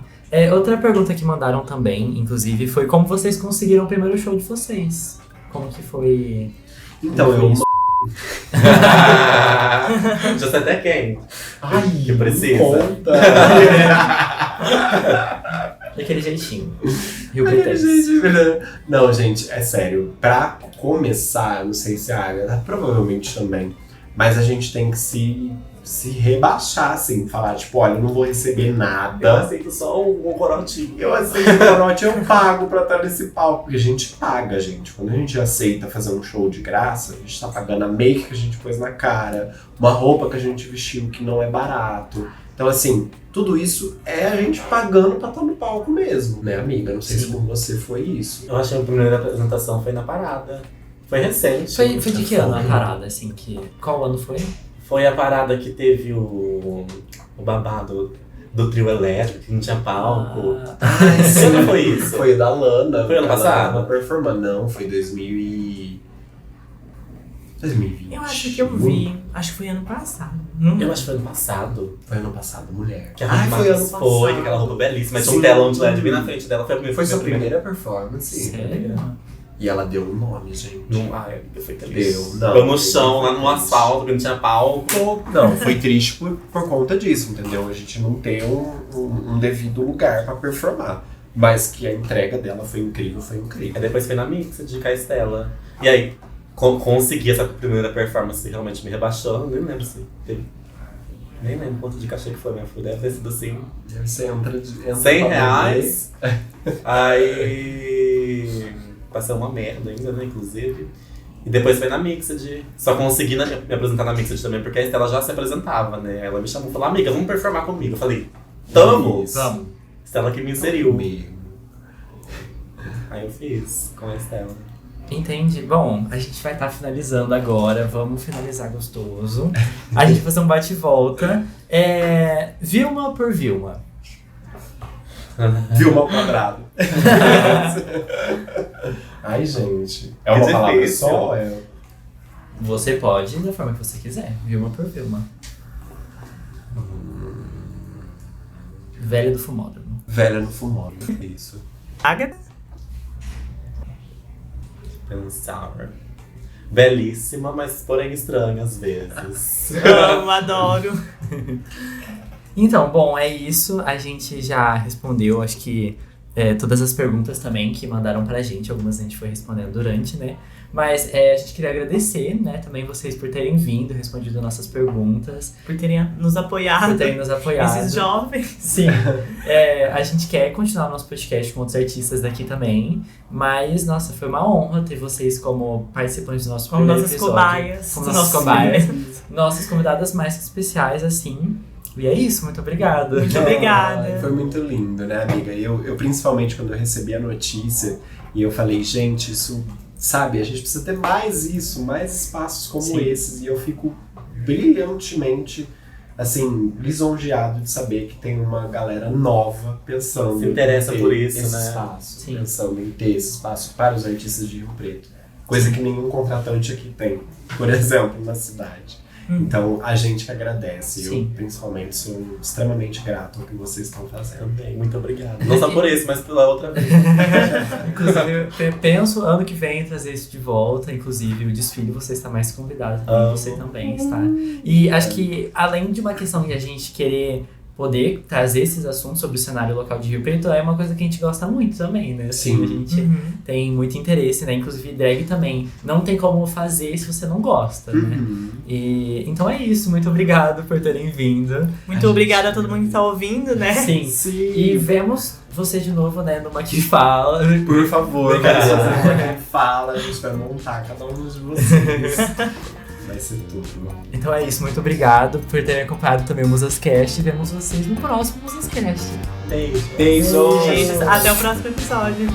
Outra pergunta que mandaram também, inclusive, foi como vocês conseguiram o primeiro show de vocês? Como que foi? Então, Como foi eu... isso? Já sei até quem. Ai, Que precisa. Conta. Daquele jeitinho. Rio Ai, Pretense. gente, não, gente, é sério. Pra começar, não sei se a Agatha provavelmente também, mas a gente tem que se rebaixar, assim, falar, tipo, olha, eu não vou receber Eu nada. aceito só um corotinho. Eu aceito o corote, eu pago pra estar nesse palco. Porque a gente paga, gente. Quando a gente aceita fazer um show de graça, a gente tá pagando a make que a gente pôs na cara, uma roupa que a gente vestiu que não é barato. Então, assim, tudo isso é a gente pagando pra estar no palco mesmo, né, amiga? Não sei se com você foi isso. Eu achei que a primeira apresentação foi na parada. Foi recente. Foi de que ano a parada, assim? Qual ano foi? Foi a parada que teve o babado do trio elétrico, que não tinha palco. Ai, sim. Quando foi isso? Foi o da Lana. Foi ano Ela passado? tava performando. Não, foi 2020. Eu acho que eu vi. Acho que foi ano passado. Eu acho que foi ano passado. Foi ano passado, mulher. Que a Ai, Marcos foi ano passado. foi, com aquela roupa belíssima. Tinha Sim. um telão de LED bem na frente dela. Foi a primeira. Foi sua primeira performance. Sério? E ela deu um nome, gente. Ai, eu fui triste. Deu, não. Foi no chão, lá no asfalto, que não tinha palco. Não, foi triste por conta disso, entendeu? A gente não tem um devido lugar pra performar. Mas que a entrega dela foi incrível, foi incrível. Aí depois foi na Mix de Caestela. E aí, consegui essa primeira performance realmente me rebaixando. Nem lembro se teve. Nem lembro quanto de cachê que foi, minha filha. Deve ter sido assim. Você entra R$100. Aí. Passei uma merda ainda, né? Inclusive. E depois foi na Mixed. Só consegui me apresentar na Mixed também, porque a Estela já se apresentava, né? Ela me chamou e falou: amiga, vamos performar comigo. Eu falei: tamo! Vamos. Estela que me inseriu. Comigo. Aí eu fiz com a Estela. Entendi. Bom, a gente vai estar finalizando agora. Vamos finalizar gostoso. A gente vai fazer um bate e volta. Vilma por Vilma. Vilma ao quadrado. Ai, gente. É uma Que palavra difícil. só? Você pode da forma que você quiser. Vilma por Vilma. Velha do fumódromo. Velha no fumódromo. Isso. Agatha? Pensar. Belíssima, mas porém estranha às vezes. Amo, adoro. Então, bom, é isso. A gente já respondeu, acho que todas as perguntas também que mandaram pra gente. Algumas a gente foi respondendo durante, né? Mas a gente queria agradecer, né, também vocês por terem vindo, respondido nossas perguntas, Por terem nos apoiado. por terem nos apoiado. Esses jovens. Sim, a gente quer continuar o nosso podcast com outros artistas daqui também, mas, nossa, foi uma honra ter vocês como participantes do nosso Como primeiro nossas episódio. cobaias. Como nossas cobaias. Nossas convidadas mais que especiais, assim. E é isso, muito obrigado. Muito obrigada. Ai, foi muito lindo, né, amiga? Eu principalmente quando eu recebi a notícia e eu falei, gente, isso, sabe, a gente precisa ter mais isso, mais espaços como Sim. esses. E eu fico brilhantemente, assim, lisonjeado de saber que tem uma galera nova pensando Se interessa em ter por isso, esse né? espaço, Sim. pensando em ter esse espaço para os artistas de Rio Preto. Coisa que nenhum contratante aqui tem, por exemplo, na cidade. Então, a gente que agradece. Sim. Eu, principalmente, sou extremamente grato ao que vocês estão fazendo. Também, muito obrigado. Não só por isso, mas pela outra vez. Inclusive, eu penso ano que vem trazer isso de volta. Inclusive, o desfile você está mais convidado também. Você também está. E acho que, além de uma questão de a gente querer poder trazer esses assuntos sobre o cenário local de Rio Preto, é uma coisa que a gente gosta muito também, né? Assim, Sim. a gente tem muito interesse, né? Inclusive, drag também não tem como fazer se você não gosta, né? Uhum. E, então é isso. Muito obrigado por terem vindo. Muito obrigada a todo mundo que tá ouvindo, né? Sim. Sim. E vemos você de novo, né, numa que fala. Por favor, Obrigado. vamos fazer uma quem fala, a gente vai montar cada um de vocês. Vai ser tudo. Então é isso, muito obrigado por terem acompanhado também o Musascast. E vemos vocês no próximo Musascast. Beijo. Beijos! Gente, até o próximo episódio.